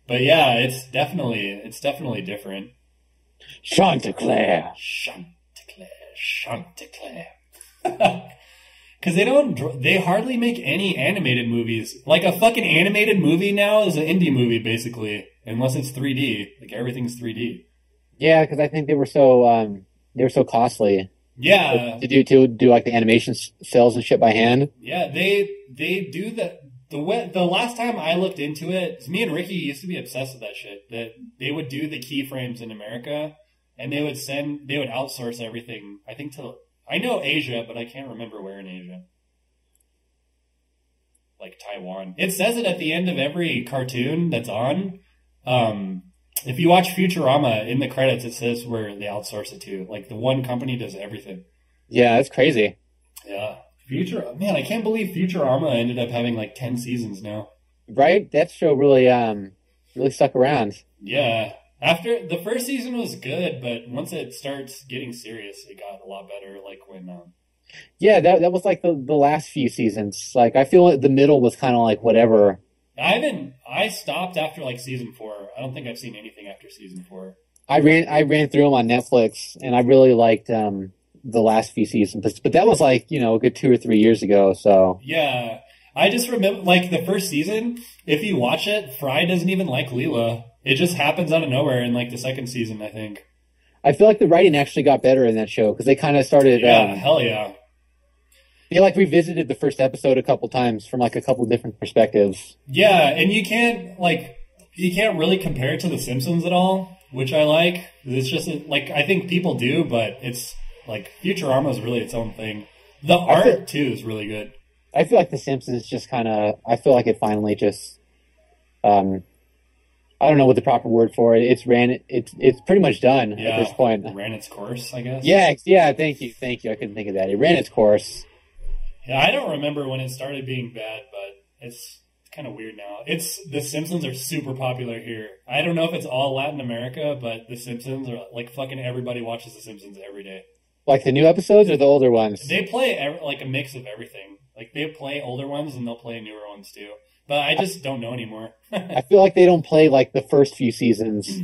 But yeah, it's definitely different. Chanticleer. Because they hardly make any animated movies. Like, a fucking animated movie now is an indie movie, basically. Unless it's 3D. Like, everything's 3D. Yeah, because I think they were so costly. Yeah. To do like the animation cells and shit by hand. Yeah, they do that. The last time I looked into it, me and Ricky used to be obsessed with that shit. That they would do the keyframes in America, and they would outsource everything, I think, I know Asia, but I can't remember where in Asia. Like Taiwan. It says it at the end of every cartoon that's on. If you watch Futurama, in the credits, it says where they outsource it to. Like, the one company does everything. Yeah, that's crazy. Yeah. Man, I can't believe Futurama ended up having like 10 seasons now. Right? That show really stuck around. Yeah. After the first season was good, but once it starts getting serious, it got a lot better. Like when, yeah, that was like the last few seasons. Like, I feel like the middle was kind of like whatever. I stopped after like season 4. I don't think I've seen anything after season 4. I ran through them on Netflix, and I really liked the last few seasons, but that was like, a good 2 or 3 years ago. So yeah, I just remember like the first season. If you watch it, Fry doesn't even like Leela. It just happens out of nowhere in like the second season, I think. I feel like the writing actually got better in that show because they kind of started. Yeah, hell yeah. They like revisited the first episode a couple times from like a couple different perspectives. Yeah, and you can't really compare it to The Simpsons at all, which I like. It's just like, I think people do, but it's like Futurama is really its own thing. The art too is really good. I feel like The Simpsons just I feel like it finally just, I don't know what the proper word for it. It's pretty much done at this point. Ran its course, I guess. Yeah. Thank you. I couldn't think of that. It ran its course. Yeah, I don't remember when it started being bad, but it's kind of weird now. The Simpsons are super popular here. I don't know if it's all Latin America, but The Simpsons are like fucking everybody watches The Simpsons every day. Like the new episodes or the older ones? They play like a mix of everything. Like they play older ones and they'll play newer ones too. But I just don't know anymore. I feel like they don't play like the first few seasons.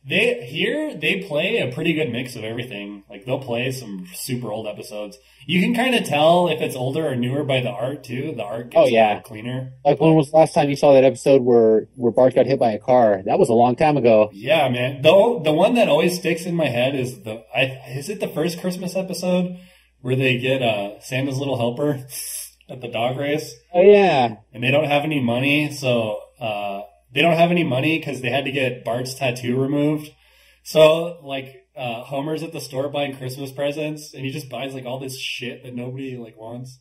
They play a pretty good mix of everything. Like, they'll play some super old episodes. You can kind of tell if it's older or newer by the art, too. The art gets a lot cleaner. Like, when was the last time you saw that episode where Bart got hit by a car? That was a long time ago. Yeah, man. The one that always sticks in my head is is it the first Christmas episode where they get Santa's Little Helper at the dog race? Oh, yeah. And they don't have any money, so... they don't have any money because they had to get Bart's tattoo removed. So, like, Homer's at the store buying Christmas presents, and he just buys, like, all this shit that nobody, like, wants.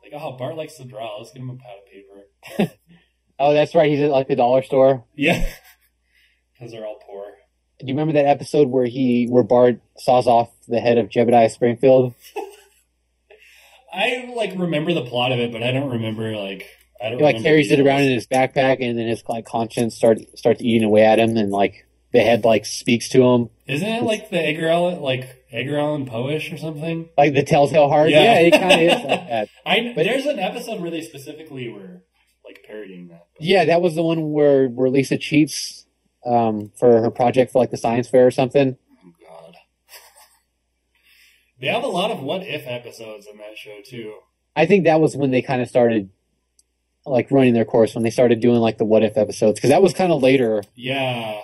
Like, oh, Bart likes to draw. Let's give him a pad of paper. Oh, that's right. He's at, like, the dollar store. Yeah. Because they're all poor. Do you remember that episode where Bart saws off the head of Jebediah Springfield? I, like, remember the plot of it, but I don't remember, like... He like carries it around in his backpack, and then his like conscience starts eating away at him, and like the head like speaks to him. Isn't it like the Edgar Allan Poe-ish or something? Like the Telltale Heart? Yeah, it kind of is like that. There's an episode really specifically where like parodying that. Yeah, that was the one where Lisa cheats for her project for like the science fair or something. Oh God. They have a lot of what if episodes in that show too. I think that was when they kind of started like running their course, when they started doing like the what if episodes, because that was kind of later. Yeah,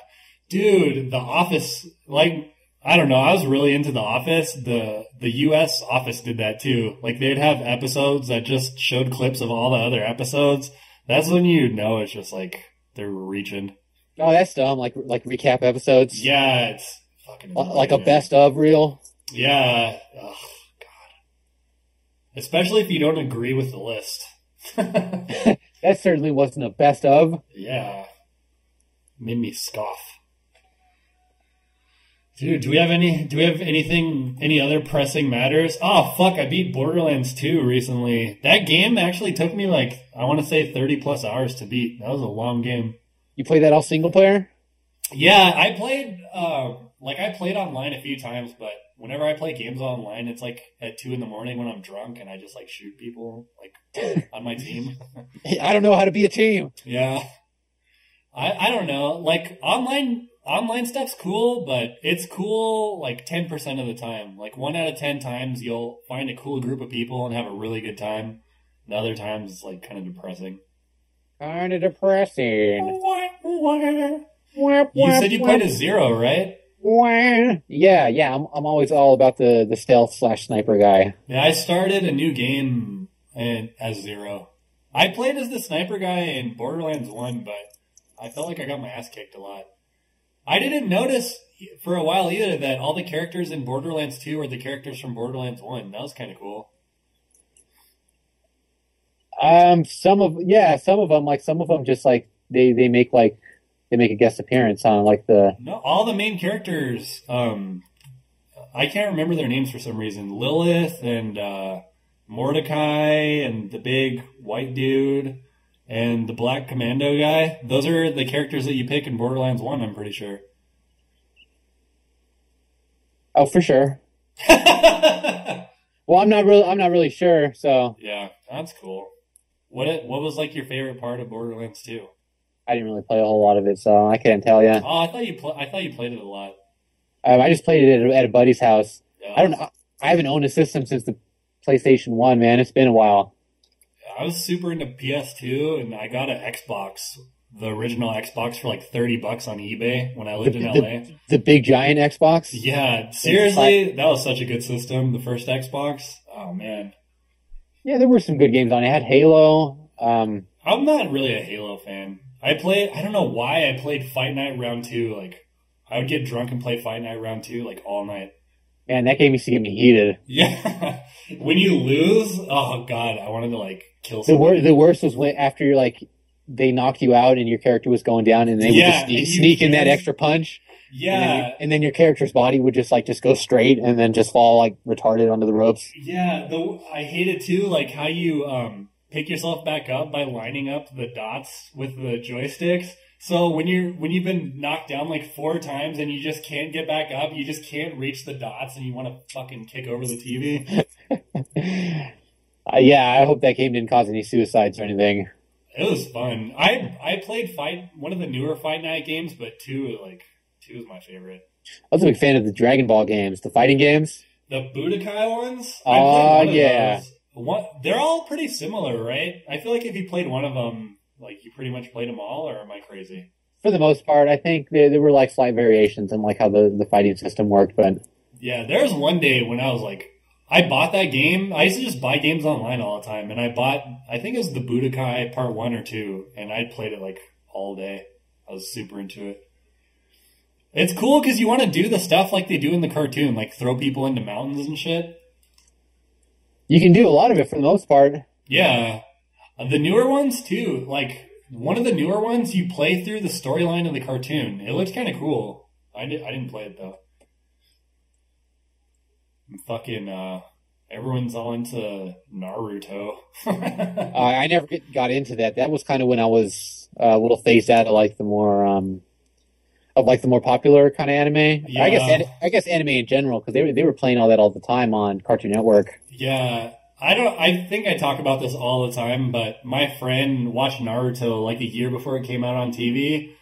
dude, The Office, like, I don't know, I was really into The Office. The US Office did that too. Like, they'd have episodes that just showed clips of all the other episodes. That's when you know it's just like they're reaching. Oh, that's dumb. Like recap episodes. Yeah, it's fucking annoying, like a best of reel. Yeah. Oh God. Especially if you don't agree with the list. That certainly wasn't a best of. Yeah. Made me scoff. Dude, do we have any other pressing matters? Oh, fuck, I beat Borderlands 2 recently. That game actually took me like, I want to say 30 plus hours to beat. That was a long game. You played that all single player? Yeah, I played online a few times, but whenever I play games online, it's like at 2 a.m. when I'm drunk and I just like shoot people like on my team. I don't know how to be a team. Yeah. I don't know. Like online stuff's cool, but it's cool like 10% of the time. Like 1 out of 10 times you'll find a cool group of people and have a really good time. And other times it's like kind of depressing. Kind of depressing. You said you played as Zero, right? Yeah. I'm always all about the stealth / sniper guy. Yeah, I started a new game as Zero. I played as the sniper guy in Borderlands 1, but I felt like I got my ass kicked a lot. I didn't notice for a while either that all the characters in Borderlands 2 are the characters from Borderlands 1. That was kind of cool. Some of them just like they make a guest appearance on like the... No, all the main characters, I can't remember their names for some reason. Lilith and Mordecai and the big white dude and the black commando guy. Those are the characters that you pick in Borderlands 1, I'm pretty sure. Oh, for sure. Well, I'm not really sure, so... Yeah, that's cool. What was like your favorite part of Borderlands 2? I didn't really play a whole lot of it, so I can't tell you. Oh, I thought you played it a lot. I just played it at a buddy's house. Yeah. I don't know. I haven't owned a system since the PlayStation 1, man. It's been a while. I was super into PS2, and I got an Xbox, the original Xbox, for like $30 on eBay when I lived in LA. The big giant Xbox? Yeah, seriously, that was such a good system, the first Xbox. Oh, man. Yeah, there were some good games on it. It had Halo. I'm not really a Halo fan. I don't know why I played Fight Night Round 2. Like, I would get drunk and play Fight Night Round 2, like, all night. Man, that game used to get me heated. Yeah. When you lose, oh, God, I wanted to, like, kill somebody. The worst was when, after you're, like, they knocked you out and your character was going down and they would just sneak in that extra punch. Yeah. And then your character's body would just go straight and then just fall, like, retarded onto the ropes. Yeah, I hate it, too, like, how you, pick yourself back up by lining up the dots with the joysticks. So when you've been knocked down like 4 times and you just can't get back up, you just can't reach the dots and you want to fucking kick over the TV. Yeah, I hope that game didn't cause any suicides or anything. It was fun. I played one of the newer Fight Night games, but 2, like, 2 is my favorite. I was a big fan of the Dragon Ball games, the fighting games. The Budokai ones? Oh, yeah. They're all pretty similar, right? I feel like if you played one of them, like, you pretty much played them all, or am I crazy? For the most part, I think there were, like, slight variations in, like, how the fighting system worked, but... Yeah, there was one day when I was like, I bought that game. I used to just buy games online all the time, and I think it was the Budokai Part 1 or 2, and I played it, like, all day. I was super into it. It's cool because you want to do the stuff like they do in the cartoon, like throw people into mountains and shit. You can do a lot of it for the most part. Yeah. The newer ones, too. Like, one of the newer ones, you play through the storyline of the cartoon. It looks kind of cool. I didn't play it, though. Fucking, everyone's all into Naruto. I never got into that. That was kind of when I was a little phased out of, like, the more popular kind of anime. Yeah. I guess anime in general, because they were playing all that all the time on Cartoon Network. Yeah. I think I talk about this all the time, but my friend watched Naruto like a year before it came out on TV,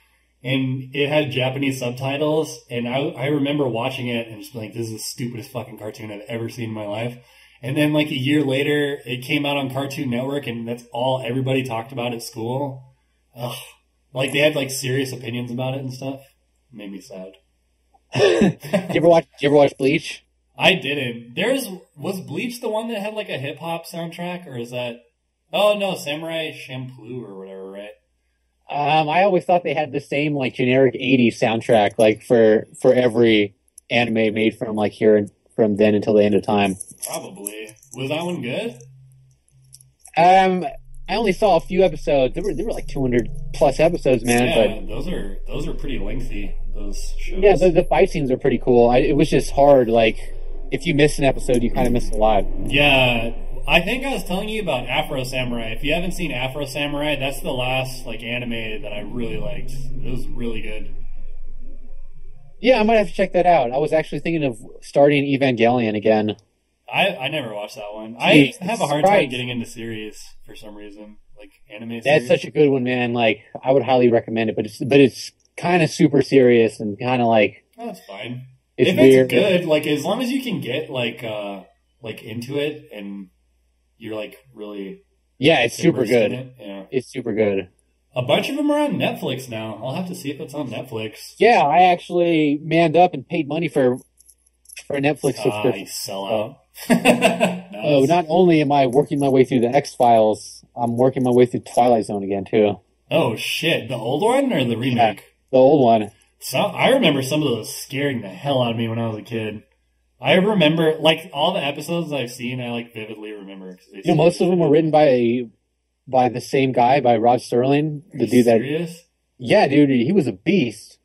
and it had Japanese subtitles, and I remember watching it and just being like, this is the stupidest fucking cartoon I've ever seen in my life. And then like a year later, it came out on Cartoon Network, and that's all everybody talked about at school. Ugh. Like they had like serious opinions about it and stuff. It made me sad. Did you ever watch Bleach? I didn't. Was Bleach the one that had like a hip hop soundtrack, or is that? Oh no, Samurai Champloo or whatever, right? I always thought they had the same like generic '80s soundtrack, like for every anime made from like from then until the end of time. Probably. Was that one good? I only saw a few episodes. There were like 200 plus episodes, man. Yeah, but those are pretty lengthy. Those shows. Yeah, the fight scenes are pretty cool. It was just hard. Like if you miss an episode, you kind of miss a lot. Yeah, I think I was telling you about Afro Samurai. If you haven't seen Afro Samurai, that's the last like anime that I really liked. It was really good. Yeah, I might have to check that out. I was actually thinking of starting Evangelion again. I never watched that one. I have a hard time getting into series for some reason, like anime series. That's such a good one, man. Like I would highly recommend it, but it's kind of super serious and kind of like. Oh, that's fine. It's if weird. It's good, like as long as you can get like into it and you're like really. Yeah, it's super good. Yeah, it's super good. A bunch of them are on Netflix now. I'll have to see if it's on Netflix. Yeah, I actually manned up and paid money for a Netflix subscription. You sell out. Nice. Oh, not only am I working my way through the X-Files, I'm working my way through Twilight Zone again, too. Oh, shit. The old one or the remake? Yeah, the old one. So I remember some of those scaring the hell out of me when I was a kid. I remember, like, all the episodes I've seen, I, like, vividly remember. Most of them were written by the same guy, by Rod Serling. Are you serious? Yeah, dude, he was a beast.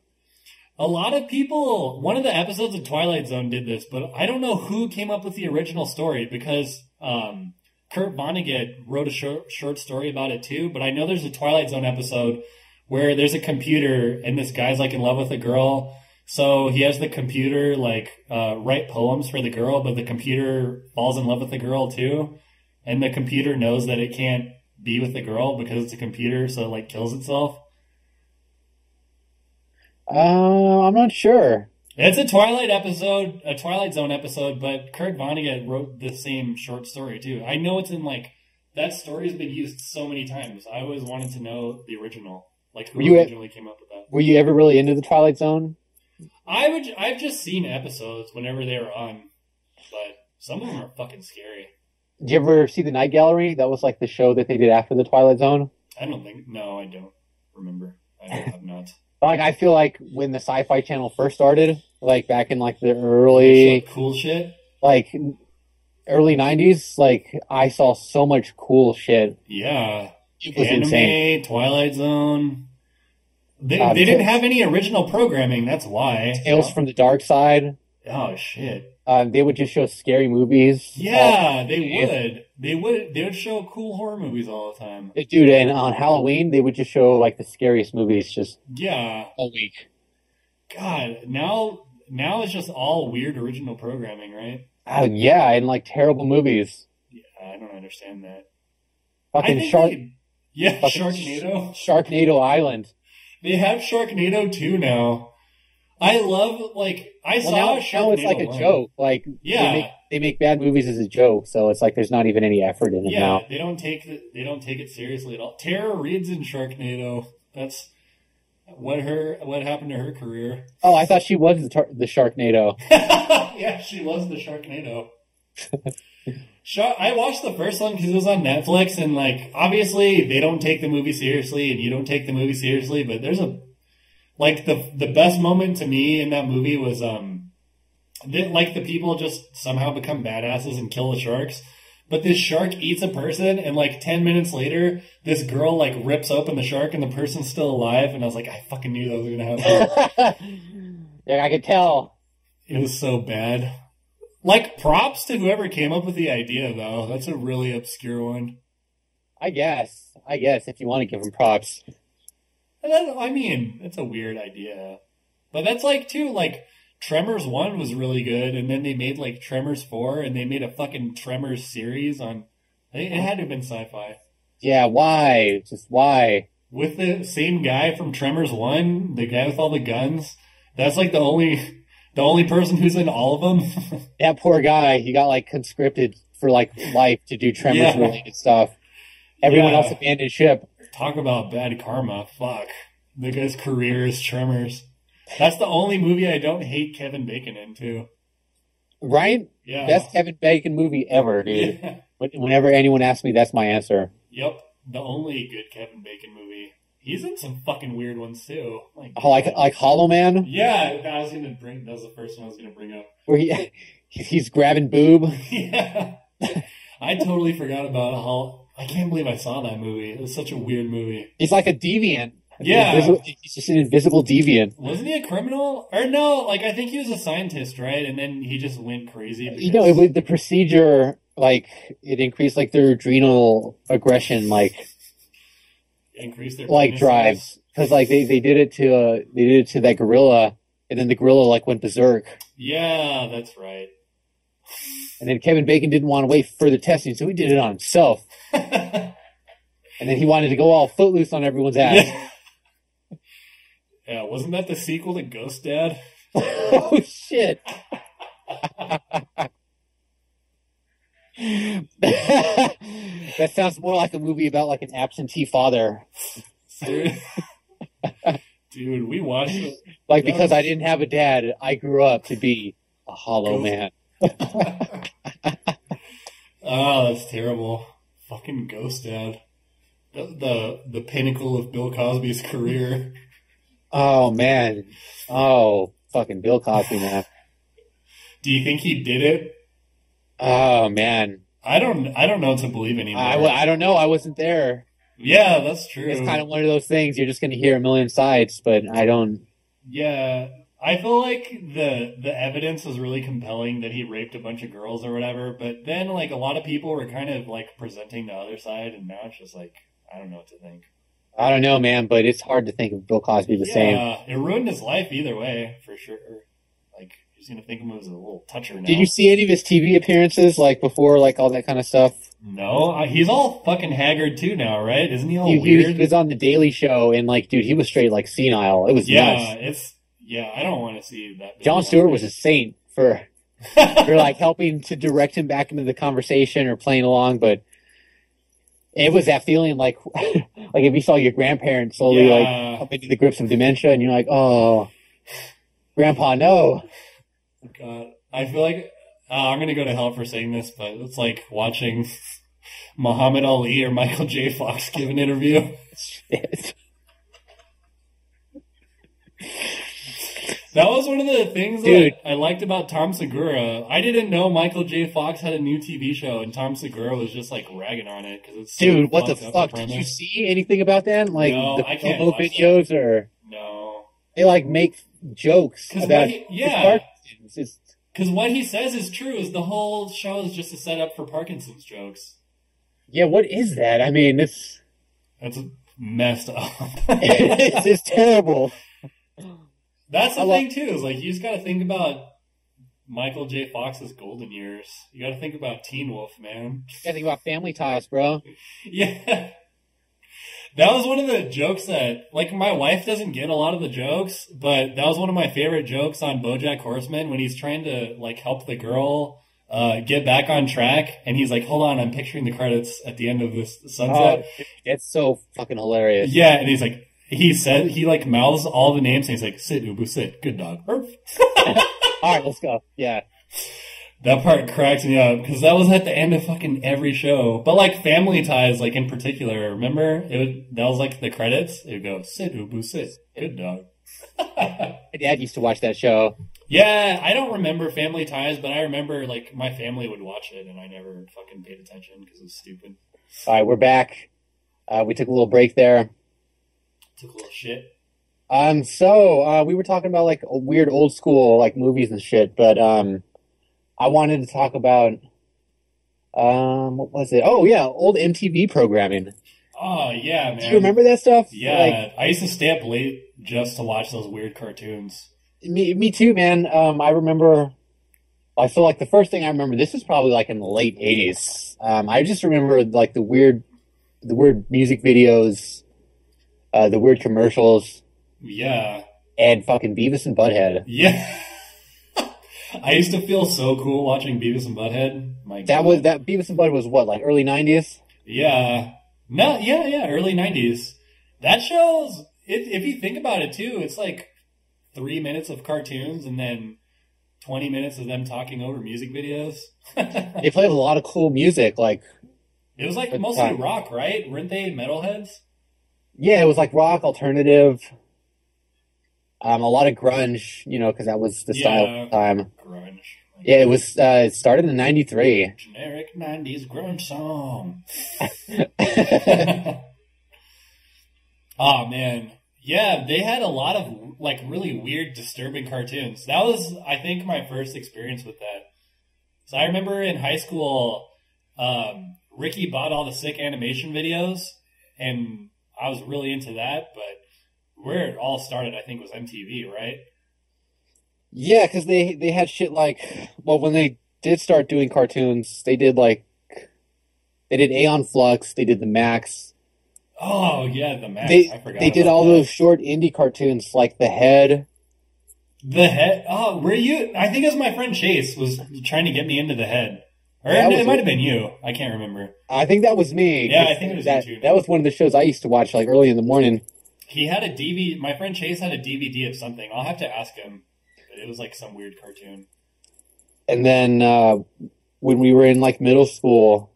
A lot of people, one of the episodes of Twilight Zone did this, but I don't know who came up with the original story because Kurt Vonnegut wrote a short story about it too, but I know there's a Twilight Zone episode where there's a computer and this guy's like in love with a girl, so he has the computer like write poems for the girl, but the computer falls in love with the girl too, and the computer knows that it can't be with the girl because it's a computer, so it like kills itself. I'm not sure. It's a Twilight Zone episode, but Kurt Vonnegut wrote the same short story too. I know it's in like that story's been used so many times. I always wanted to know the original, like who originally came up with that. Were you ever really into the Twilight Zone? I've just seen episodes whenever they were on, but some of them are fucking scary. Did you ever see the Night Gallery? That was like the show that they did after the Twilight Zone. No, I don't remember. I have not. Like, I feel like when the Sci-Fi Channel first started, like back in like the early cool shit, like early 90s, like I saw so much cool shit. Yeah, it was anime, insane. Twilight Zone. They didn't have any original programming. That's why. Tales from the Dark Side. Oh shit. They would just show scary movies. Yeah, they would. They would show cool horror movies all the time. Dude, and on Halloween, they would just show, like, the scariest movies just all week. God, now it's just all weird original programming, right? Yeah, and, like, terrible movies. Yeah, I don't understand that. Fucking Sharknado. Sharknado Island. They have Sharknado 2 now. I love, like, I saw now Sharknado it's like a 1. joke. Like, Yeah. they make bad movies as a joke, so it's like there's not even any effort in it Yeah, now. they don't take it seriously at all. Tara Reid's in Sharknado. That's what happened to her career. Oh, I thought she was the Sharknado. Yeah, she was the Sharknado. I watched the first one because it was on Netflix, and like obviously they don't take the movie seriously, and you don't take the movie seriously. But there's the best moment to me in that movie was the people just somehow become badasses and kill the sharks. But this shark eats a person, and like 10 minutes later, this girl like rips open the shark, and the person's still alive. And I was like, I fucking knew that was gonna happen. Yeah, I could tell. It was so bad. Like, props to whoever came up with the idea, though. That's a really obscure one. I guess if you want to give them props. I mean, it's a weird idea. But that's like, too, like, Tremors 1 was really good, and then they made, like, Tremors 4, and they made a fucking Tremors series on... It had to have been Syfy. Yeah, why? Just why? With the same guy from Tremors 1, the guy with all the guns. That's, like, the only person who's in all of them. That poor guy, he got, like, conscripted for, like, life to do Tremors-related stuff. Everyone else abandoned ship. Talk about bad karma. Fuck. The guy's career is Tremors. That's the only movie I don't hate Kevin Bacon in, too. Right? Yeah. Best Kevin Bacon movie ever, dude. Yeah. Whenever anyone asks me, that's my answer. Yep. The only good Kevin Bacon movie. He's in some fucking weird ones, too. Like Hollow Man? Yeah, that was the first one I was going to bring up. Where he's grabbing boob? Yeah. I totally forgot about how... I can't believe I saw that movie. It was such a weird movie. He's like a deviant. Yeah. He's just an invisible deviant. Wasn't he a criminal? Or no, like, I think he was a scientist, right? And then he just went crazy. Because... You know, the procedure, like, it increased, like, their adrenal aggression, like... Increased their... Like, drives. Because, like, they did it to that gorilla, and then the gorilla, like, went berserk. Yeah, that's right. And then Kevin Bacon didn't want to wait for further testing, so he did it on himself. And then he wanted to go all footloose on everyone's ass. Yeah, wasn't that the sequel to Ghost Dad? Oh, shit. That sounds more like a movie about, like, an absentee father. Dude, we watched it. Like, because I didn't have a dad, I grew up to be a hollow man. Oh, that's terrible. Fucking Ghost Dad. The pinnacle of Bill Cosby's career. Oh, man. Oh, fucking Bill Cosby, man. Do you think he did it? Oh, man. I don't know what to believe anymore. I don't know. I wasn't there. Yeah, that's true. It's kind of one of those things. You're just going to hear a million sides, but I don't... Yeah, I feel like the evidence was really compelling that he raped a bunch of girls or whatever, but then, like, a lot of people were kind of, like, presenting the other side, and now it's just, like, I don't know what to think. I don't know, man, but it's hard to think of Bill Cosby the same. Yeah, it ruined his life either way, for sure. Like, you're just going to think of him as a little toucher now. Did you see any of his TV appearances, like, before, like, all that kind of stuff? No, he's all fucking haggard too now, right? Isn't he all weird? He was on The Daily Show, and, like, dude, he was straight, like, senile. It was nuts. I don't want to see that. Jon Stewart was a saint for like, helping to direct him back into the conversation or playing along, but it was that feeling, like, like if you saw your grandparents slowly, like, come into the grips of dementia, and you're like, oh, Grandpa, no. God, I feel like I'm going to go to hell for saying this, but it's like watching Muhammad Ali or Michael J. Fox give an interview. Shit. That was one of the things that I liked about Tom Segura. I didn't know Michael J. Fox had a new TV show, and Tom Segura was just, like, ragging on it. Cause it's dude, what the fuck? Did you see anything about that? Like, no, the I can't promo videos that. or... No. They, like, make jokes about... Because what he says is true, is the whole show is just a setup for Parkinson's jokes. Yeah, what is that? I mean, it's... That's messed up. It's just terrible. That's the thing, too, is like, you just gotta think about Michael J. Fox's golden years. You gotta think about Teen Wolf, man. You gotta think about Family Ties, bro. Yeah. That was one of the jokes that, like, my wife doesn't get a lot of the jokes, but that was one of my favorite jokes on BoJack Horseman when he's trying to, like, help the girl get back on track, and he's like, hold on, I'm picturing the credits at the end of this sunset. It's so fucking hilarious. Yeah, and he's like, he like mouths all the names, and he's like, sit, Ubu, sit, good dog. All right, let's go. Yeah. That part cracks me up, because that was at the end of fucking every show. But, like, Family Ties, like, in particular, remember? That was, like, the credits. It would go, sit, Ubu, sit. Good dog. My dad used to watch that show. Yeah, I don't remember Family Ties, but I remember, like, my family would watch it, and I never fucking paid attention, because it was stupid. All right, we're back. We took a little break there. Took a little shit. So, we were talking about, like, weird old school, like, movies and shit, but, I wanted to talk about, what was it? Oh, yeah, old MTV programming. Oh, yeah, man. Do you remember that stuff? Yeah, like, I used to stay up late just to watch those weird cartoons. Me too, man. I remember, I feel like the first thing I remember, this was probably like in the late 80s. I just remember, like, the weird music videos, the weird commercials. Yeah. And fucking Beavis and Butthead. Yeah. I used to feel so cool watching Beavis and Butthead. That Beavis and Butthead was what, like early 90s? Yeah. No, yeah, early 90s. That show's, if you think about it too, it's like 3 minutes of cartoons and then 20 minutes of them talking over music videos. They played a lot of cool music, like. It was like mostly rock, right? Weren't they metalheads? Yeah, it was like rock, alternative. A lot of grunge, you know, because that was the style at the time. Grunge. Yeah, it was. It started in '93. Generic '90s grunge song. Oh man, yeah, they had a lot of like really weird, disturbing cartoons. That was, I think, my first experience with that. So I remember in high school, Ricky bought all the sick animation videos, and I was really into that, but. Where it all started, I think, was MTV, right? Yeah, because they had shit like, well, when they did start doing cartoons, they did Aeon Flux, they did the Max. Oh, yeah, the Max. I forgot. They did all those short indie cartoons like The Head. The Head? Oh, were you? I think it was my friend Chase was trying to get me into The Head. Or it might have been you. I can't remember. I think that was me. Yeah, I think it was you too. That was one of the shows I used to watch like early in the morning. He had a DVD. My friend Chase had a DVD of something. I'll have to ask him. But it was like some weird cartoon. And then when we were in like middle school,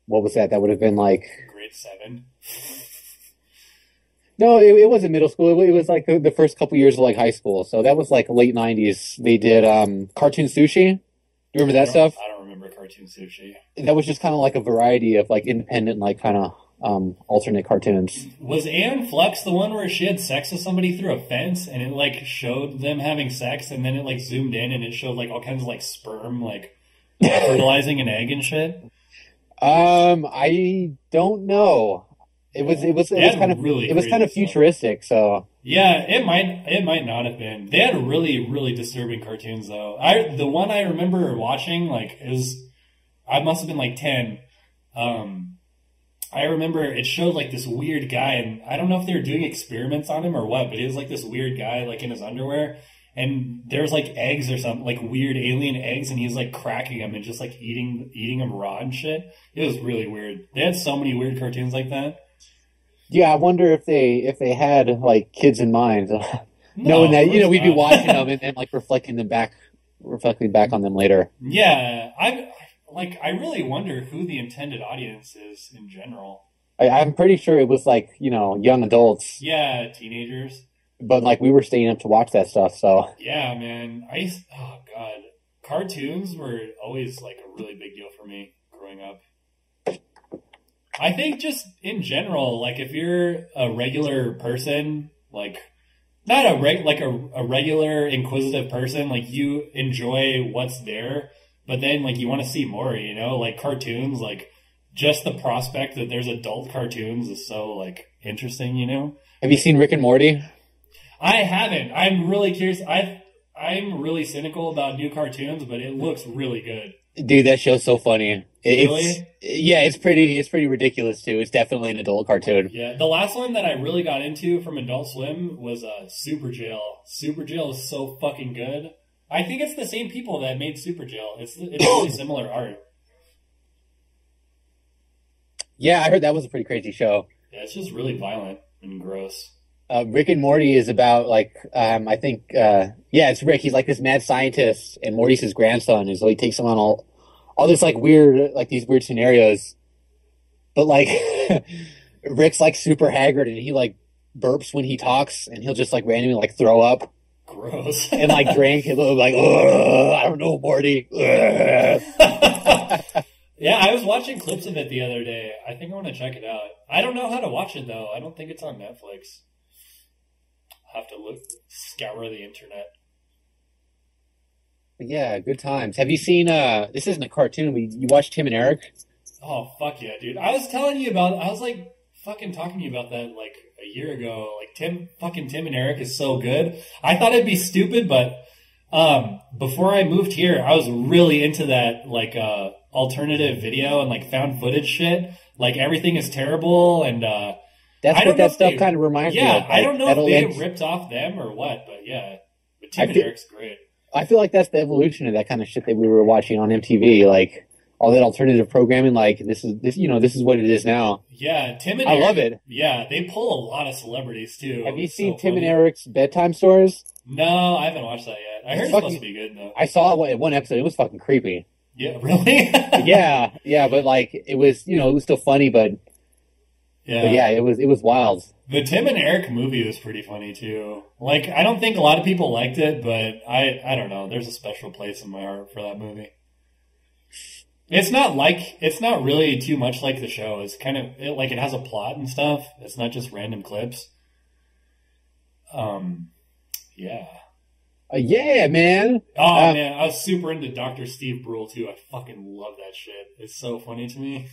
what was that? That would have been like grade 7. No, it wasn't middle school. It was like the first couple years of like high school. So that was like late 90s. They did Cartoon Sushi. You remember that stuff? I don't remember Cartoon Sushi. That was just kind of like a variety of like independent, like kind of alternate cartoons. Was Aeon Flux the one where she had sex with somebody through a fence and it like showed them having sex and then it like zoomed in and it showed like all kinds of like sperm like fertilizing an egg and shit? I don't know. It was kind of futuristic, so yeah, it might not have been. They had really, really disturbing cartoons though. The one I remember watching like I must have been like 10. I remember it showed like this weird guy, and I don't know if they were doing experiments on him or what, but he was like this weird guy like in his underwear, and there's like eggs or something, like weird alien eggs, and he's like cracking them and just like eating them raw and shit. It was really weird. They had so many weird cartoons like that. Yeah, I wonder if they had like kids in mind, knowing that we'd be watching them and like reflecting back on them later. Yeah, I really wonder who the intended audience is in general. I'm pretty sure it was like, young adults. Yeah, teenagers. But like we were staying up to watch that stuff, so. Yeah, man. Oh God. Cartoons were always like a really big deal for me growing up. I think just in general, like if you're a regular person, like not a regular inquisitive person, like you enjoy what's there. But then, like, you want to see more, like cartoons, like just the prospect that there's adult cartoons is so like interesting, Have you seen Rick and Morty? I haven't. I'm really curious. I'm really cynical about new cartoons, but it looks really good. Dude, that show's so funny. Really? It's pretty ridiculous too. It's definitely an adult cartoon. Yeah, the last one that I really got into from Adult Swim was Super Jail. Super Jail is so fucking good. I think it's the same people that made Super Jail. It's really similar art. Yeah, I heard that was a pretty crazy show. Yeah, it's just really violent and gross. Rick and Morty is about like I think it's Rick. He's like this mad scientist, and Morty's his grandson. And so he takes him on all this like weird these weird scenarios. But like Rick's like super haggard, and he like burps when he talks, and he'll just like randomly like throw up. Gross. And like drink and like, I don't know, Morty. Yeah, I was watching clips of it the other day. I think I want to check it out. I don't know how to watch it though. I don't think it's on Netflix. I'll have to scour the internet. Yeah, good times. Have you seen this isn't a cartoon, but you watched Tim and Eric? Oh fuck yeah, dude. I was like fucking talking to you about that like a year ago. Like Tim and Eric is so good. I thought it'd be stupid, but before I moved here, I was really into that like alternative video and like found footage shit. Like everything is terrible, and that's what that stuff kind of reminds me of. Yeah, I don't know if they ripped off them or what, but yeah. But Tim and Eric's great. I feel like that's the evolution of that kind of shit that we were watching on MTV, like all that alternative programming. Like this is what it is now. Yeah, Tim and I Eric, love it. Yeah, they pull a lot of celebrities too. Have you seen Tim and Eric's bedtime stories? No, I haven't watched that yet. I heard it's supposed to be good though. I saw one episode. It was fucking creepy. Yeah, really? yeah, but like it was still funny, but it was wild. The Tim and Eric movie was pretty funny too. Like I don't think a lot of people liked it, but I don't know. There's a special place in my heart for that movie. It's not really too much like the show. It's kind of it has a plot and stuff. It's not just random clips. Yeah. Yeah, man. Oh man, I was super into Dr. Steve Brule too. I fucking love that shit. It's so funny to me.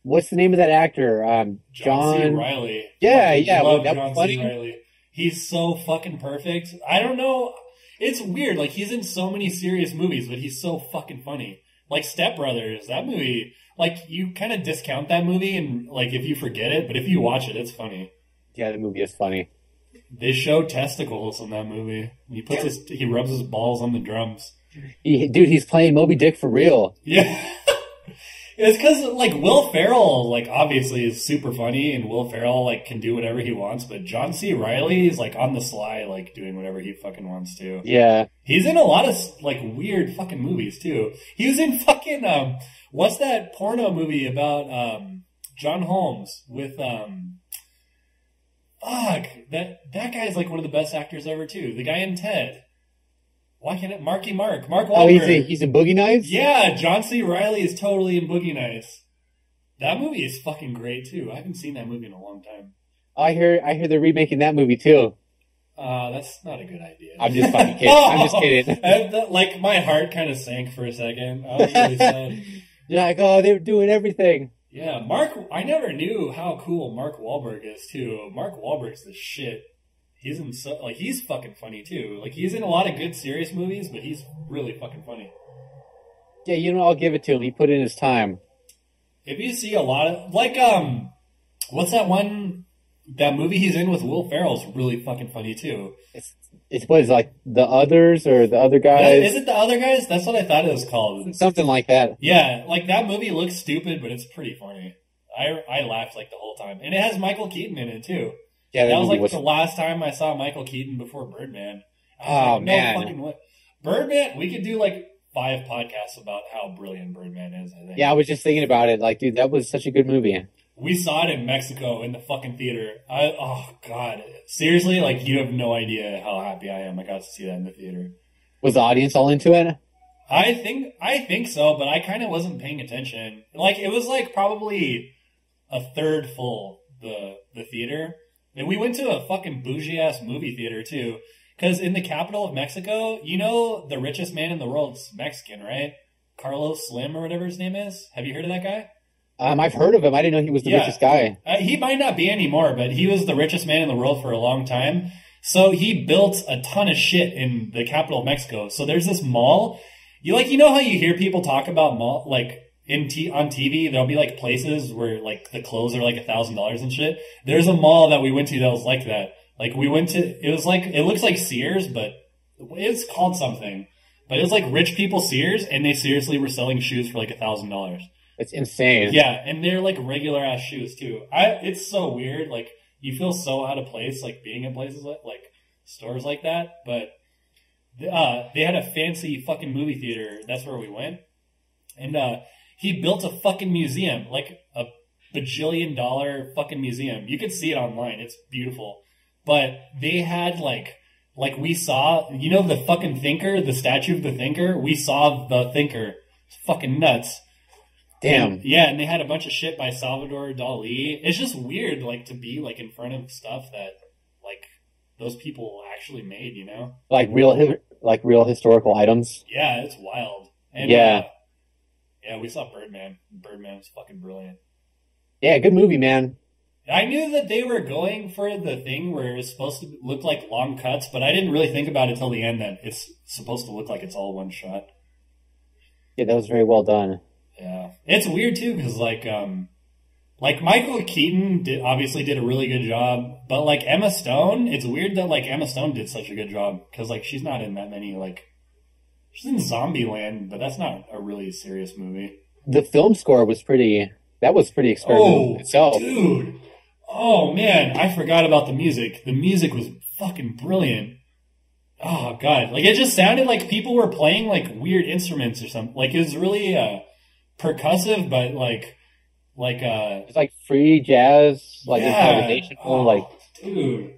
What's the name of that actor? John C. Reilly. Yeah. Love that John was funny. C. Reilly. He's so fucking perfect. I don't know. It's weird. Like he's in so many serious movies, but he's so fucking funny. Like Step Brothers, that movie. Like you kind of discount that movie, and like if you forget it, but if you watch it, it's funny. Yeah, the movie is funny. They show testicles in that movie. He rubs his balls on the drums. He's playing Moby Dick for real. Yeah. It's because, like, Will Ferrell, like, obviously is super funny, and Will Ferrell, like, can do whatever he wants, but John C. Reilly is, like, on the sly, like, doing whatever he fucking wants to. Yeah. He's in a lot of, like, weird fucking movies, too. He was in fucking, what's that porno movie about, John Holmes with, that guy's, like, one of the best actors ever, too. The guy in Ted. Why can't it? Mark Wahlberg. Oh, he's in Boogie Nights? Yeah, John C. Reilly is totally in Boogie Nights. That movie is fucking great, too. I haven't seen that movie in a long time. I hear they're remaking that movie, too. That's not a good idea. I'm just fucking kidding. I'm just kidding. Like, my heart kind of sank for a second. I was really sad. You're like, oh, they were doing everything. Yeah, I never knew how cool Mark Wahlberg is, too. Mark Wahlberg's the shit. He's fucking funny too. Like he's in a lot of good serious movies, but he's really fucking funny. Yeah, I'll give it to him. He put in his time. If you see a lot of what's that movie he's in with Will Ferrell's really fucking funny too. It's what is like The Others or The Other Guys? Is it The Other Guys? That's what I thought it was called. Something like that. Yeah, like that movie looks stupid, but it's pretty funny. I laughed like the whole time, and it has Michael Keaton in it too. Yeah, that was like the last time I saw Michael Keaton before Birdman. Man. Fucking way. Birdman, we could do like 5 podcasts about how brilliant Birdman is, I think. Yeah, I was just thinking about it. Like, dude, that was such a good movie. We saw it in Mexico in the fucking theater. Oh, God. Seriously, like, you have no idea how happy I am I got to see that in the theater. Was the audience all into it? I think so, but I kind of wasn't paying attention. Like, it was like probably a third full, the theater. And we went to a fucking bougie-ass movie theater, too. Because in the capital of Mexico, the richest man in the world's Mexican, right? Carlos Slim or whatever his name is. Have you heard of that guy? I've heard of him. I didn't know he was the richest guy. He might not be anymore, but he was the richest man in the world for a long time. So he built a ton of shit in the capital of Mexico. So there's this mall, you know how you hear people talk about mall, like on TV, there'll be like places where like the clothes are like $1,000 and shit. There's a mall that we went to that was like that. Like we went to, it looks like Sears, but it's called something. But it was like rich people Sears, and they seriously were selling shoes for like $1,000. It's insane. Yeah, and they're like regular ass shoes too. It's so weird. Like you feel so out of place, like being in places like stores like that. But they had a fancy fucking movie theater. That's where we went, and he built a fucking museum, like a $1 fucking museum. You could see it online. It's beautiful. But they had like we saw, you know, the fucking thinker, the statue of the thinker. We saw the thinker. It's fucking nuts. Damn. And they had a bunch of shit by Salvador Dali. It's just weird, like, to be, like, in front of stuff that, like, those people actually made, you know? Like real historical items. Yeah, it's wild. And, yeah. We saw Birdman. Birdman was fucking brilliant. Yeah, good movie, man. I knew that they were going for the thing where it was supposed to look like long cuts, but I didn't really think about it till the end that it's supposed to look like it's all one shot. Yeah, that was very well done. Yeah. It's weird, too, because, like Michael Keaton obviously did a really good job, but, like, Emma Stone, it's weird that, like, Emma Stone did such a good job, because, like, she's not in that many, like, she's in Zombieland, but that's not a really serious movie. The film score was pretty experimental itself. Dude. Oh, man, I forgot about the music. The music was fucking brilliant. Oh, God. Like, it just sounded like people were playing, like, weird instruments or something. Like, it was really percussive, but, like... it's like free jazz, like improvisational, like... Dude.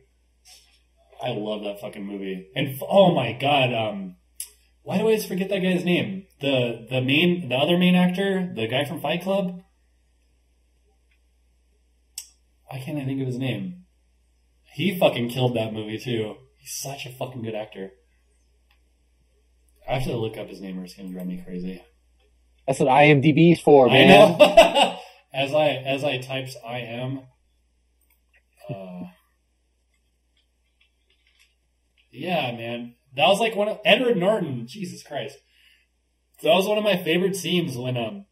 I love that fucking movie. And, oh, my God, why do I always forget that guy's name? The other main actor, the guy from Fight Club? Why can't I think of his name? He fucking killed that movie, too. He's such a fucking good actor. I have to look up his name or it's going to drive me crazy. That's what IMDb's for, man. I know. as I types I am. Yeah, man. That was like Edward Norton. Jesus Christ. That was one of my favorite scenes when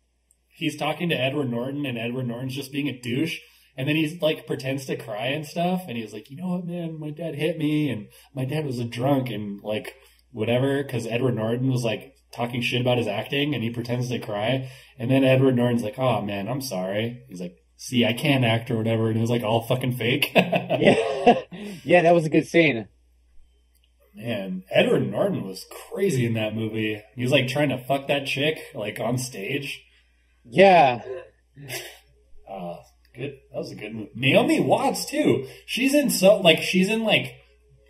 he's talking to Edward Norton and Edward Norton's just being a douche. And then he's like pretends to cry and stuff. And he's like, you know what, man, my dad hit me and my dad was a drunk and like whatever. Cause Edward Norton was like talking shit about his acting and he pretends to cry. And then Edward Norton's like, oh man, I'm sorry. He's like, see, I can't act or whatever. And it was like all fucking fake. Yeah, that was a good scene. Man, Edward Norton was crazy in that movie. He was like trying to fuck that chick like on stage. Yeah. Good. That was a good movie. Naomi Watts too. She's in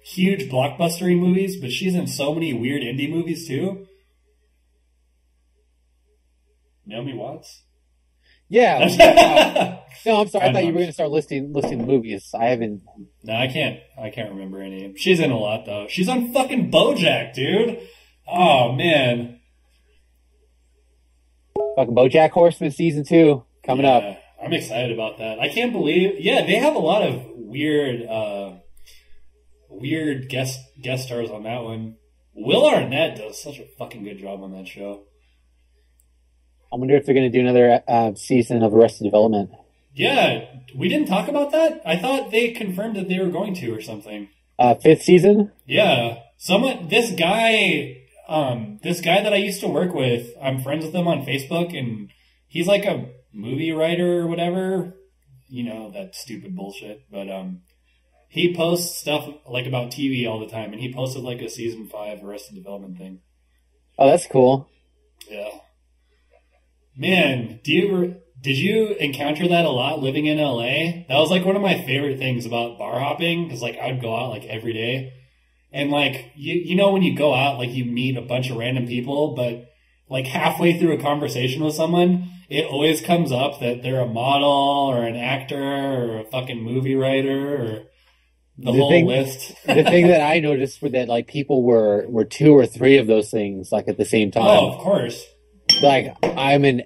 huge blockbustery movies, but she's in so many weird indie movies too. Naomi Watts? Yeah. No, I'm sorry. I thought you were going to start listing the movies. I haven't. No, I can't remember any. She's in a lot though. She's on fucking BoJack, dude. Oh man. Fucking BoJack Horseman season 2 coming up. I'm excited about that. I can't believe. Yeah, they have a lot of weird guest stars on that one. Will Arnett does such a fucking good job on that show. I wonder if they're going to do another season of Arrested Development. Yeah, we didn't talk about that. I thought they confirmed that they were going to or something. 5th season? Yeah. This guy that I used to work with, I'm friends with him on Facebook, and he's like a movie writer or whatever. You know, that stupid bullshit. But he posts stuff like about TV all the time, and he posted like a season 5 Arrested Development thing. Oh, that's cool. Yeah. Man, did you encounter that a lot living in LA? That was like one of my favorite things about bar hopping, because like I'd go out like every day. And like, you know, when you go out, like you meet a bunch of random people, but like halfway through a conversation with someone, it always comes up that they're a model or an actor or a fucking movie writer or the whole list. The thing that I noticed were that like people were 2 or 3 of those things like at the same time. Oh, of course. Like I'm an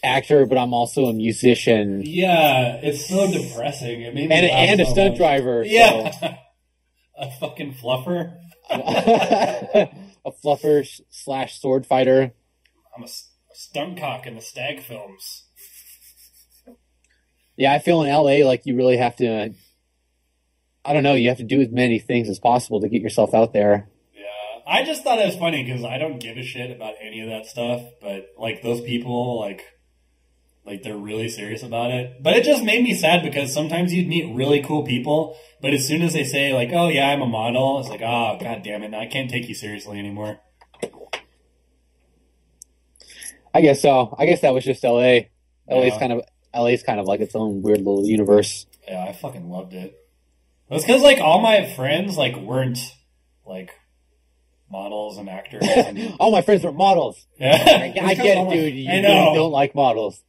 actor, but I'm also a musician. Yeah, it's so depressing. It made me and a stunt driver. Yeah. So. A fucking fluffer. a fluffer slash sword fighter. I'm a stunt cock in the Stag films. Yeah, I feel in LA like you really have to. I don't know. You have to do as many things as possible to get yourself out there. Yeah, I just thought it was funny because I don't give a shit about any of that stuff, but like those people, like they're really serious about it. But it just made me sad because sometimes you'd meet really cool people, but as soon as they say like, "Oh yeah, I'm a model," it's like, "Oh god damn it, I can't take you seriously anymore." I guess so. I guess that was just LA. LA's kind of like its own weird little universe. Yeah, I fucking loved it. It was because like all my friends like weren't like models and actors. And... all my friends were models. Yeah, I get it, dude. You really don't like models.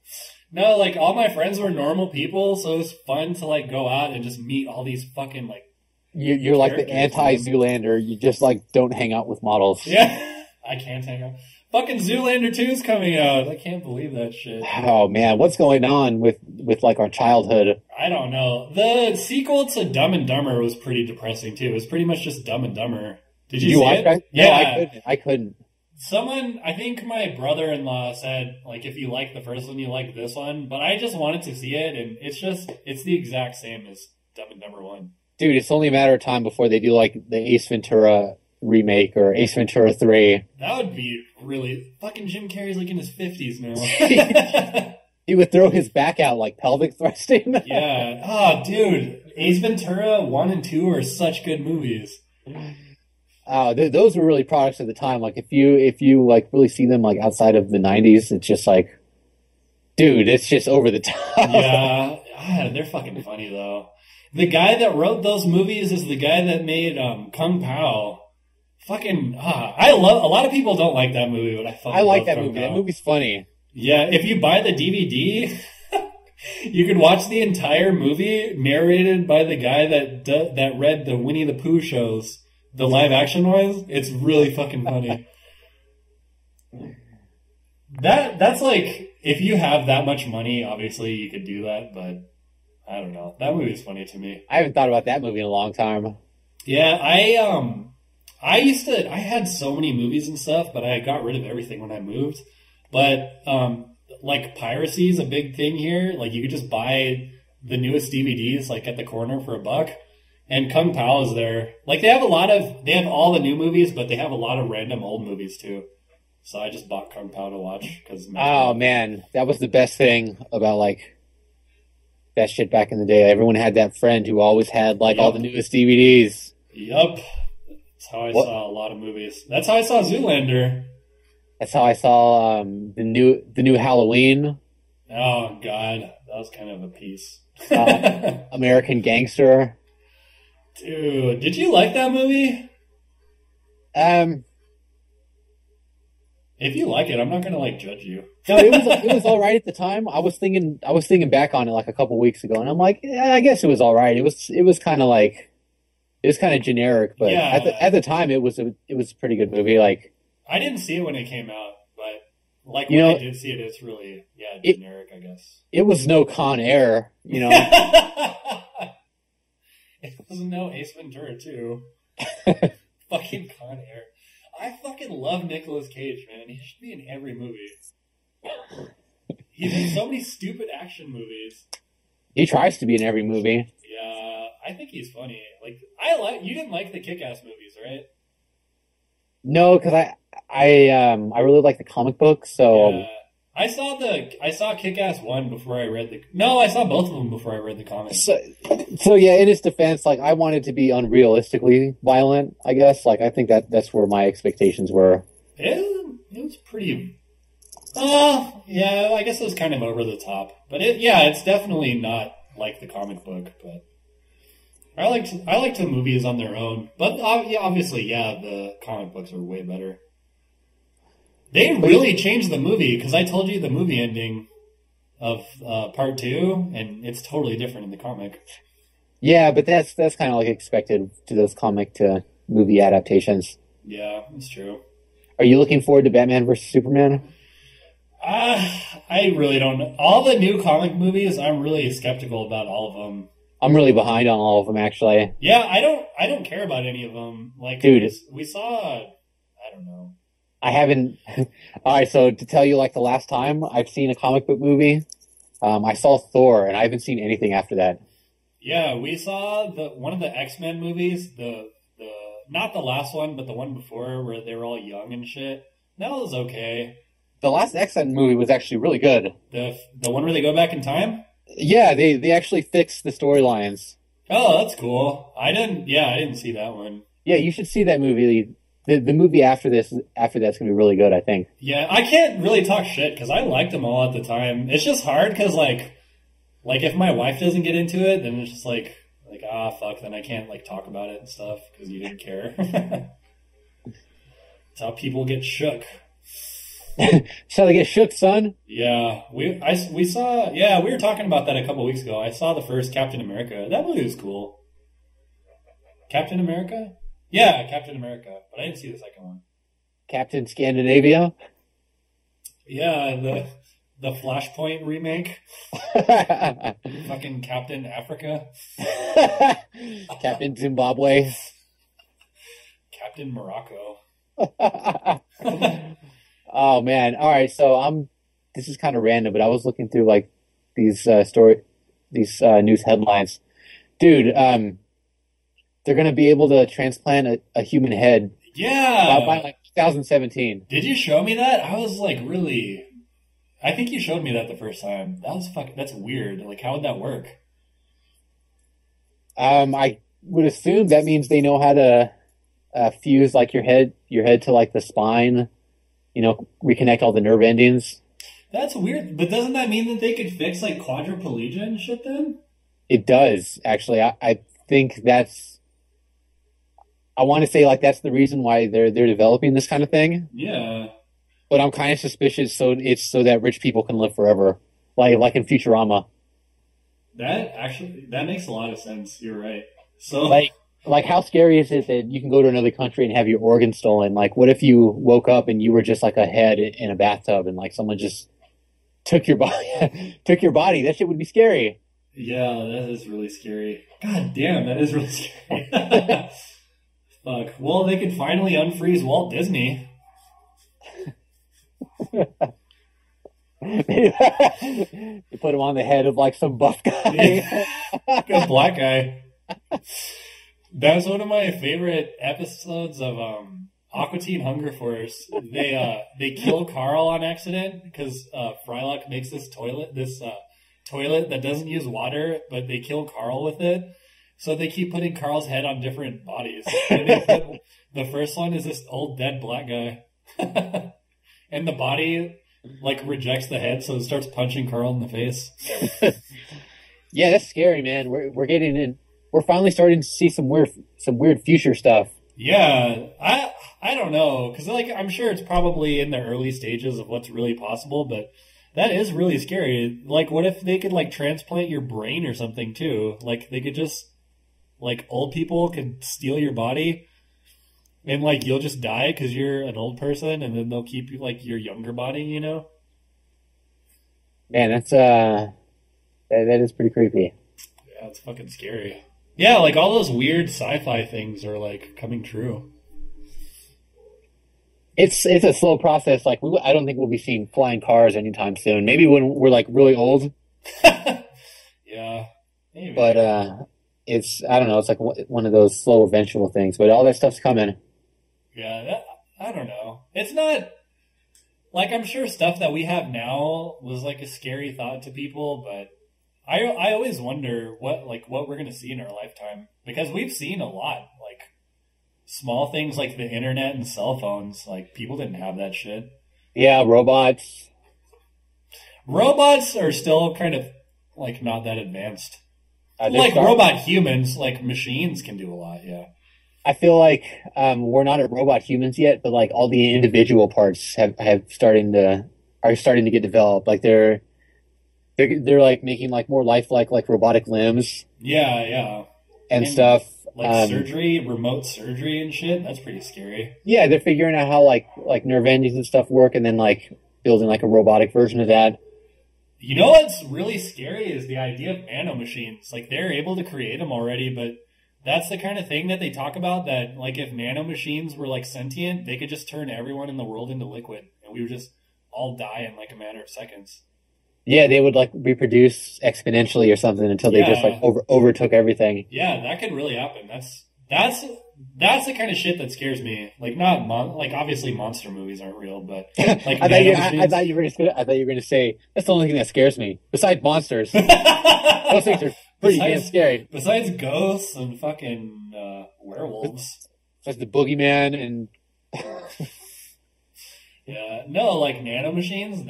No, like all my friends were normal people, so it was fun to like go out and just meet all these fucking like. You're like the anti-Zoolander. You just like don't hang out with models. Yeah, I can't hang out. Fucking Zoolander 2 is coming out. I can't believe that shit. Oh man, what's going on with like our childhood? I don't know. The sequel to Dumb and Dumber was pretty depressing too. It was pretty much just Dumb and Dumber. Did you see watch it? that? Yeah, no, I couldn't. Someone, I think my brother-in-law said, like, if you like the first one, you like this one. But I just wanted to see it, and it's the exact same as Dumb and Dumber 1. Dude, it's only a matter of time before they do like the Ace Ventura remake or Ace Ventura 3. That would be really... Fucking Jim Carrey's like in his 50s now. He would throw his back out like pelvic thrusting. Yeah. Oh, dude. Ace Ventura 1 and 2 are such good movies. Those were really products of the time. Like if you like really see them like outside of the 90s, it's just like, dude, it's just over the top. Yeah. They're fucking funny though. The guy that wrote those movies is the guy that made Kung Pao. Fucking, a lot of people don't like that movie, but I like that movie. That movie's funny. Yeah, if you buy the DVD, you can watch the entire movie narrated by the guy that read the Winnie the Pooh shows, the live action ones. It's really fucking funny. That's like, if you have that much money, obviously you could do that, but I don't know. That movie's funny to me. I haven't thought about that movie in a long time. Yeah, I had so many movies and stuff, but I got rid of everything when I moved. But, like, piracy is a big thing here. Like, you could just buy the newest DVDs, like, at the corner for $1. And Kung Pao is there. Like, they have all the new movies, but they have a lot of random old movies, too. So I just bought Kung Pao to watch. Oh, man. That was the best thing about, like, that shit back in the day. Everyone had that friend who always had, like, all the newest DVDs. Yup. That's how I saw a lot of movies. That's how I saw Zoolander. That's how I saw the new Halloween. Oh God, that was kind of a piece. American Gangster. Dude, did you like that movie? If you like it, I'm not gonna like judge you. No, it was all right at the time. I was thinking back on it like a couple weeks ago, and I'm like, yeah, I guess it was all right. It was kind of like, it was kind of generic, but at the time it was a pretty good movie. Like, I didn't see it when it came out, but like when I did see it, it's really generic, I guess. It was no Con Air, you know. It was no Ace Ventura 2. Fucking Con Air. I fucking love Nicolas Cage, man. He should be in every movie. He's in so many stupid action movies. He tries to be in every movie. Yeah, I think he's funny. Like, you didn't like the Kick-Ass movies, right? No, because I really like the comic book, so. Yeah. I saw Kick-Ass 1 before I read I saw both of them before I read the comics. So yeah, in its defense, like, I wanted to be unrealistically violent, I guess. Like, I think that's where my expectations were. It was pretty... yeah, I guess it was kind of over the top. But it's definitely not like the comic book, but... I liked the movies on their own. But obviously, the comic books are way better. They really changed the movie, because I told you the movie ending of part 2, and it's totally different in the comic. Yeah, but that's kind of like expected to those comic to movie adaptations. Yeah, it's true. Are you looking forward to Batman vs. Superman? I really don't know. All the new comic movies, I'm really skeptical about all of them. I'm really behind on all of them, actually. Yeah, I don't care about any of them. Like, dude, we saw... I don't know. I haven't. All right, so to tell you, like the last time I've seen a comic book movie, I saw Thor, and I haven't seen anything after that. Yeah, we saw one of the X-Men movies, the not the last one, but the one before where they were all young and shit. That was okay. The last X-Men movie was actually really good. The one where they go back in time? Yeah, they actually fixed the storylines. Oh, that's cool. I didn't see that one. Yeah, you should see that movie. The movie after that's gonna be really good, I think. Yeah, I can't really talk shit because I liked them all at the time. It's just hard because like if my wife doesn't get into it, then it's just like fuck, then I can't like talk about it and stuff because you didn't care. That's how people get shook. So they get shook, son. Yeah, we saw. Yeah, we were talking about that a couple weeks ago. I saw the first Captain America. That movie was cool. Captain America? Yeah, Captain America. But I didn't see the second one. Captain Scandinavia. Yeah, the Flashpoint remake. Fucking Captain Africa. Captain Zimbabwe. Captain Morocco. Oh man! All right, so this is kind of random, but I was looking through like these news headlines, dude. They're gonna be able to transplant a human head. Yeah, by like 2017. Did you show me that? I was like, really. I think you showed me that the first time. That's weird. Like, how would that work? I would assume that means they know how to fuse like your head to like the spine. Reconnect all the nerve endings. That's weird, but doesn't that mean that they could fix like quadriplegia and shit then? It does, actually. I think I want to say like that's the reason why they're developing this kind of thing. Yeah. But I'm kind of suspicious so that rich people can live forever. Like in Futurama. That makes a lot of sense. You're right. So like how scary is it that you can go to another country and have your organs stolen? Like, what if you woke up and you were just like a head in a bathtub and like someone just took your body? That shit would be scary. Yeah, that is really scary. God damn, that is really scary. Fuck. Well, they could finally unfreeze Walt Disney. You put him on the head of like some buff guy. Good black guy. That was one of my favorite episodes of Aqua Teen Hunger Force. They kill Carl on accident because Frylock makes this toilet that doesn't use water, but they kill Carl with it. So they keep putting Carl's head on different bodies. And the first one is this old dead black guy, and the body like rejects the head, so it starts punching Carl in the face. Yeah, that's scary, man. We're getting in. We're finally starting to see some weird future stuff. Yeah, I don't know, because like I'm sure it's probably in the early stages of what's really possible, but that is really scary. Like, what if they could like transplant your brain or something too? Like they could just like old people could steal your body, and like you'll just die because you're an old person, and then they'll keep like your younger body. Man, that's that is pretty creepy. Yeah, it's fucking scary. Yeah, like all those weird sci-fi things are like coming true. It's a slow process. Like I don't think we'll be seeing flying cars anytime soon. Maybe when we're like really old. Yeah, maybe. But I don't know. It's like one of those slow eventual things. But all that stuff's coming. Yeah, I don't know. It's not like I'm sure stuff that we have now was like a scary thought to people, but I always wonder what we're gonna see in our lifetime, because we've seen a lot, like small things like the internet and cell phones. Like people didn't have that shit. Yeah, robots. Robots are still kind of like not that advanced. Like robot humans, like machines can do a lot. Yeah. I feel like we're not at robot humans yet, but like all the individual parts are starting to get developed. Like they're like making like more lifelike like robotic limbs. Yeah. And stuff. Like remote surgery and shit. That's pretty scary. Yeah, they're figuring out how like nerve endings and stuff work, and then like building like a robotic version of that. You know what's really scary is the idea of nanomachines. Like they're able to create them already, but that's the kind of thing that they talk about, that like if nanomachines were like sentient, they could just turn everyone in the world into liquid, and we would just all die in like a matter of seconds. Yeah, they would like reproduce exponentially or something until they just like overtook everything. Yeah, that could really happen. That's the kind of shit that scares me. Like like obviously monster movies aren't real, but like I thought you were going to say that's the only thing that scares me besides monsters. Those things are pretty damn scary. Besides ghosts and fucking werewolves. Besides the boogeyman and yeah, no, like nanomachines.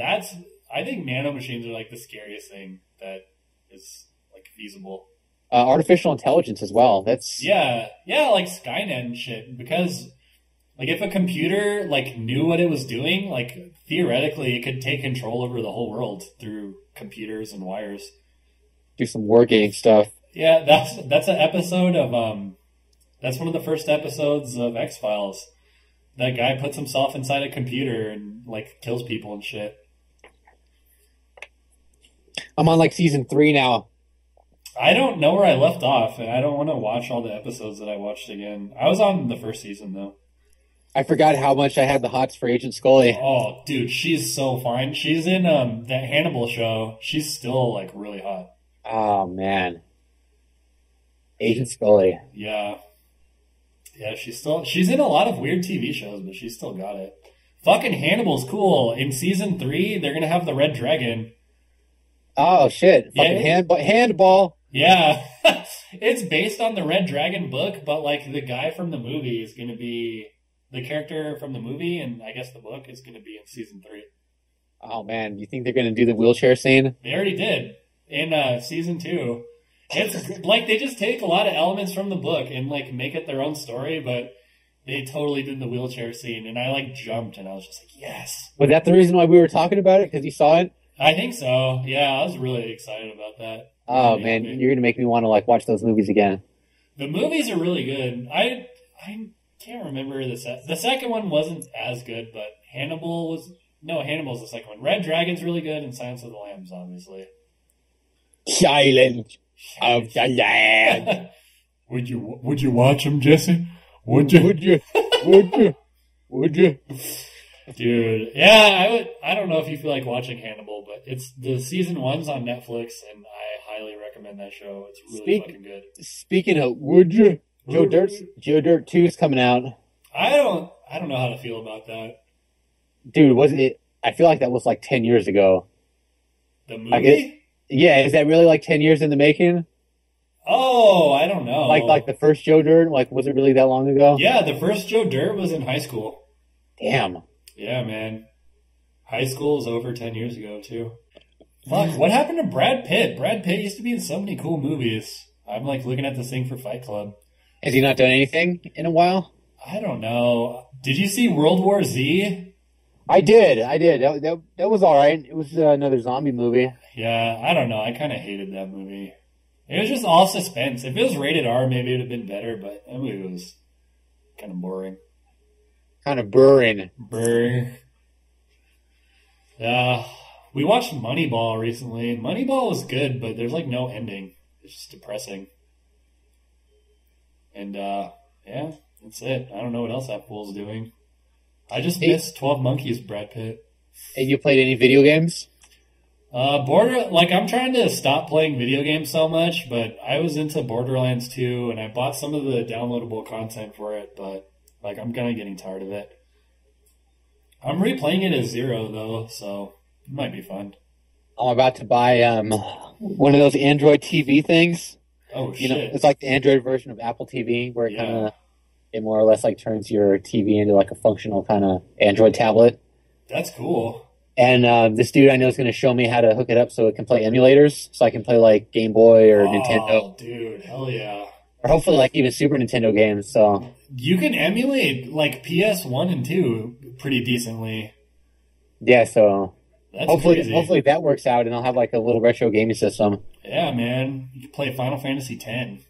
I think nanomachines are like the scariest thing that is like feasible. Artificial intelligence as well. That's yeah, like Skynet and shit. Because like if a computer like knew what it was doing, like theoretically it could take control over the whole world through computers and wires. Do some wargaming stuff. Yeah, that's an episode of that's one of the first episodes of X-Files. That guy puts himself inside a computer and like kills people and shit. I'm on like season 3 now. I don't know where I left off, and I don't want to watch all the episodes that I watched again. I was on the first season, though. I forgot how much I had the hots for Agent Scully. Oh, dude, she's so fine. She's in that Hannibal show. She's still, like, really hot. Oh, man. Agent Scully. Yeah. Yeah, she's in a lot of weird TV shows, but she's still got it. Fucking Hannibal's cool. In season 3, they're going to have the Red Dragon. Oh, shit. Fucking handball. Yeah. It's based on the Red Dragon book, but like the guy from the movie is going to be the character from the movie, and I guess the book is going to be in season 3. Oh man, you think they're going to do the wheelchair scene? They already did in season 2. It's like they just take a lot of elements from the book and like make it their own story, but they totally did the wheelchair scene, and I like jumped and I was just like, yes. Was that the reason why we were talking about it? Because you saw it? I think so. Yeah, I was really excited about that. Oh man, you're gonna make me want to like watch those movies again. The movies are really good. I can't remember the second one wasn't as good, but Hannibal's the second one. Red Dragon's really good, and Silence of the Lambs, obviously. Silence of the Lambs. Would you watch them, Jesse? Would you? Would you? Dude, yeah, I would. I don't know if you feel like watching Hannibal, but it's the season 1's on Netflix, and I highly recommend that show. It's really fucking good. Speaking of, would you? Joe Dirt 2 is coming out. I don't know how to feel about that. Dude, wasn't it? I feel like that was like 10 years ago. The movie? Yeah, is that really like 10 years in the making? Oh, I don't know. Like the first Joe Dirt, like was it really that long ago? Yeah, the first Joe Dirt was in high school. Damn. Yeah, man. High school is over 10 years ago, too. Fuck, what happened to Brad Pitt? Brad Pitt used to be in so many cool movies. I'm, like, looking at this thing for Fight Club. Has he not done anything in a while? I don't know. Did you see World War Z? I did. That was all right. It was another zombie movie. Yeah, I don't know. I kind of hated that movie. It was just all suspense. If it was rated R, maybe it would have been better, but that movie was kind of boring. Kind of boring. Yeah. We watched Moneyball recently. Moneyball was good, but there's like no ending. It's just depressing. And yeah, that's it. I don't know what else that fool's doing. I just missed 12 Monkeys, Brad Pitt. And you played any video games? I'm trying to stop playing video games so much, but I was into Borderlands 2, and I bought some of the downloadable content for it, but like, I'm kind of getting tired of it. I'm replaying it as 0, though, so it might be fun. I'm about to buy one of those Android TV things. Oh, shit. You know, it's like the Android version of Apple TV, where it more or less like turns your TV into like a functional kind of Android tablet. That's cool. And this dude I know is going to show me how to hook it up so it can play emulators, so I can play like Game Boy or Nintendo. Oh, dude, hell yeah. Or hopefully like even Super Nintendo games, so... You can emulate like PS1 and 2 pretty decently. Yeah, so... That's hopefully that works out and I'll have like a little retro gaming system. Yeah, man. You can play Final Fantasy X.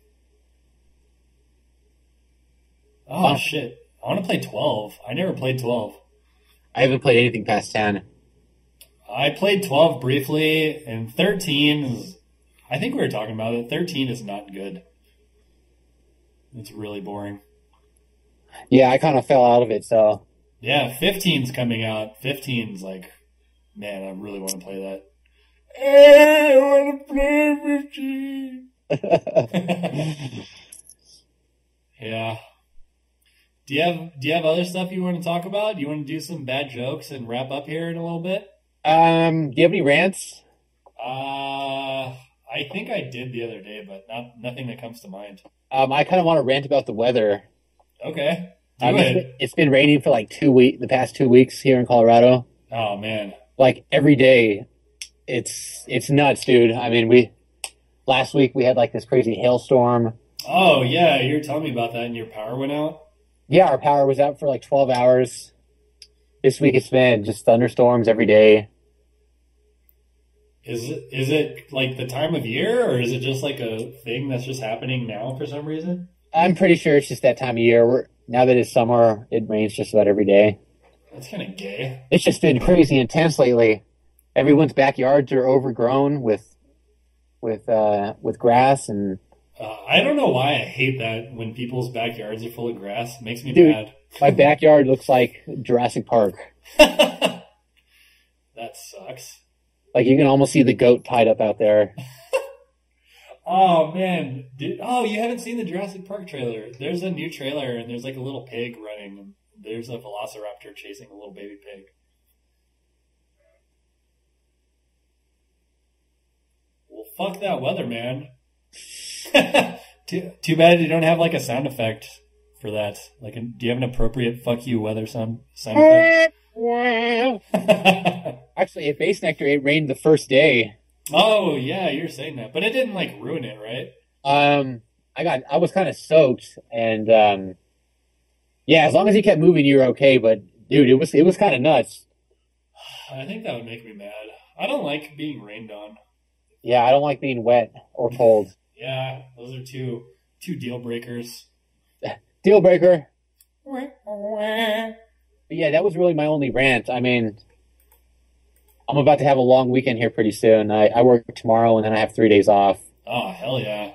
Oh, shit. I want to play 12. I never played 12. I haven't played anything past 10. I played 12 briefly, and 13 is... I think we were talking about it. 13 is not good. It's really boring. Yeah, I kind of fell out of it, so. Yeah, 15's coming out. 15's like, man, I really want to play that. I want to play 15. Yeah. Do you have other stuff you want to talk about? Do you want to do some bad jokes and wrap up here in a little bit? Do you have any rants? I think I did the other day, but nothing that comes to mind. I kind of want to rant about the weather. Okay. Do it. It's been raining for like the past 2 weeks here in Colorado. Oh man. Like every day. It's nuts, dude. I mean, last week we had like this crazy hailstorm. Oh yeah, you were telling me about that and your power went out? Yeah, our power was out for like 12 hours. This week it's been just thunderstorms every day. Is it like the time of year, or is it just like a thing that's just happening now for some reason? I'm pretty sure it's just that time of year. Now that it's summer, it rains just about every day. That's kind of gay. It's just been crazy intense lately. Everyone's backyards are overgrown with grass and. I don't know why I hate that when people's backyards are full of grass. It makes me Dude, mad. My backyard looks like Jurassic Park. That sucks. Like you can almost see the goat tied up out there. Oh man! You haven't seen the Jurassic Park trailer? There's a new trailer, and there's like a little pig running, and there's a velociraptor chasing a little baby pig. Well, fuck that weather, man. Too bad you don't have like a sound effect for that. Like, do you have an appropriate "fuck you" weather sound effect? Actually, at Base Nectar, it rained the first day. Oh yeah, you're saying that, but it didn't like ruin it, right? I was kind of soaked, and yeah, as long as you kept moving, you were okay. But dude, it was kind of nuts. I think that would make me mad. I don't like being rained on. Yeah, I don't like being wet or cold. Yeah, those are two deal breakers. Deal breaker. But yeah, that was really my only rant. I mean, I'm about to have a long weekend here pretty soon. I work tomorrow and then I have 3 days off. Oh, hell yeah.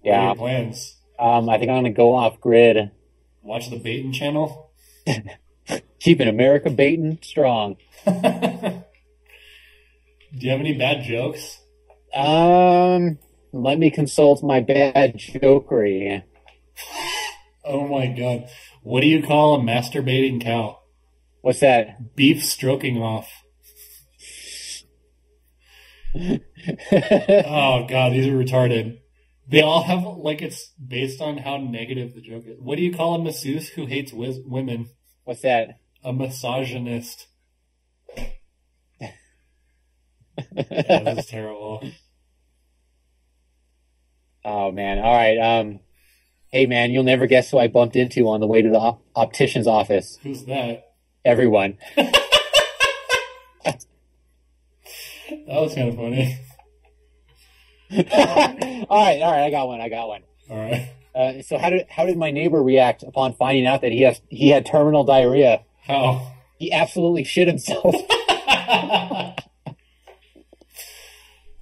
Yeah. What are your plans? I think I'm going to go off grid. Watch the Baitin' channel? Keeping America baiting strong. Do you have any bad jokes? Let me consult my bad jokery. Oh my god. What do you call a masturbating cow? What's that? Beef stroking off. Oh god, these are retarded. They all have, like, it's based on how negative the joke is. What do you call a masseuse who hates women? What's that? A misogynist. Yeah, this is terrible. Oh man! All right. Hey man, you'll never guess who I bumped into on the way to the optician's office. Who's that? Everyone. That was kind of funny. All right. I got one. All right. So how did my neighbor react upon finding out that he had terminal diarrhea? How? He absolutely shit himself.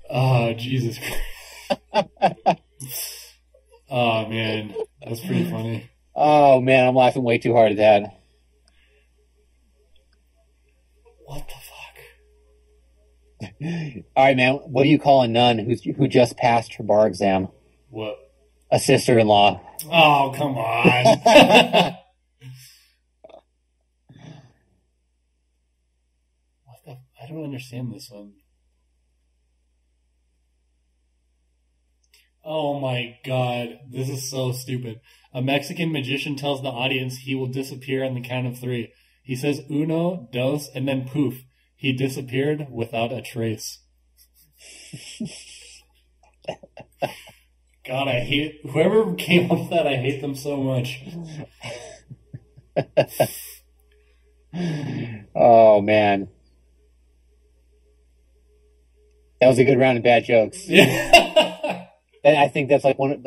Oh, Jesus Christ. Oh, man. That's pretty funny. Oh, man, I'm laughing way too hard at that. What the fuck? All right, man, what do you call a nun who just passed her bar exam? What? A sister-in-law. Oh, come on. I don't understand this one. Oh my god, this is so stupid. A Mexican magician tells the audience he will disappear on the count of 3. He says uno, dos, and then poof. He disappeared without a trace. God, I hate whoever came up with that. I hate them so much. Oh man, that was a good round of bad jokes. Yeah. And I think that's one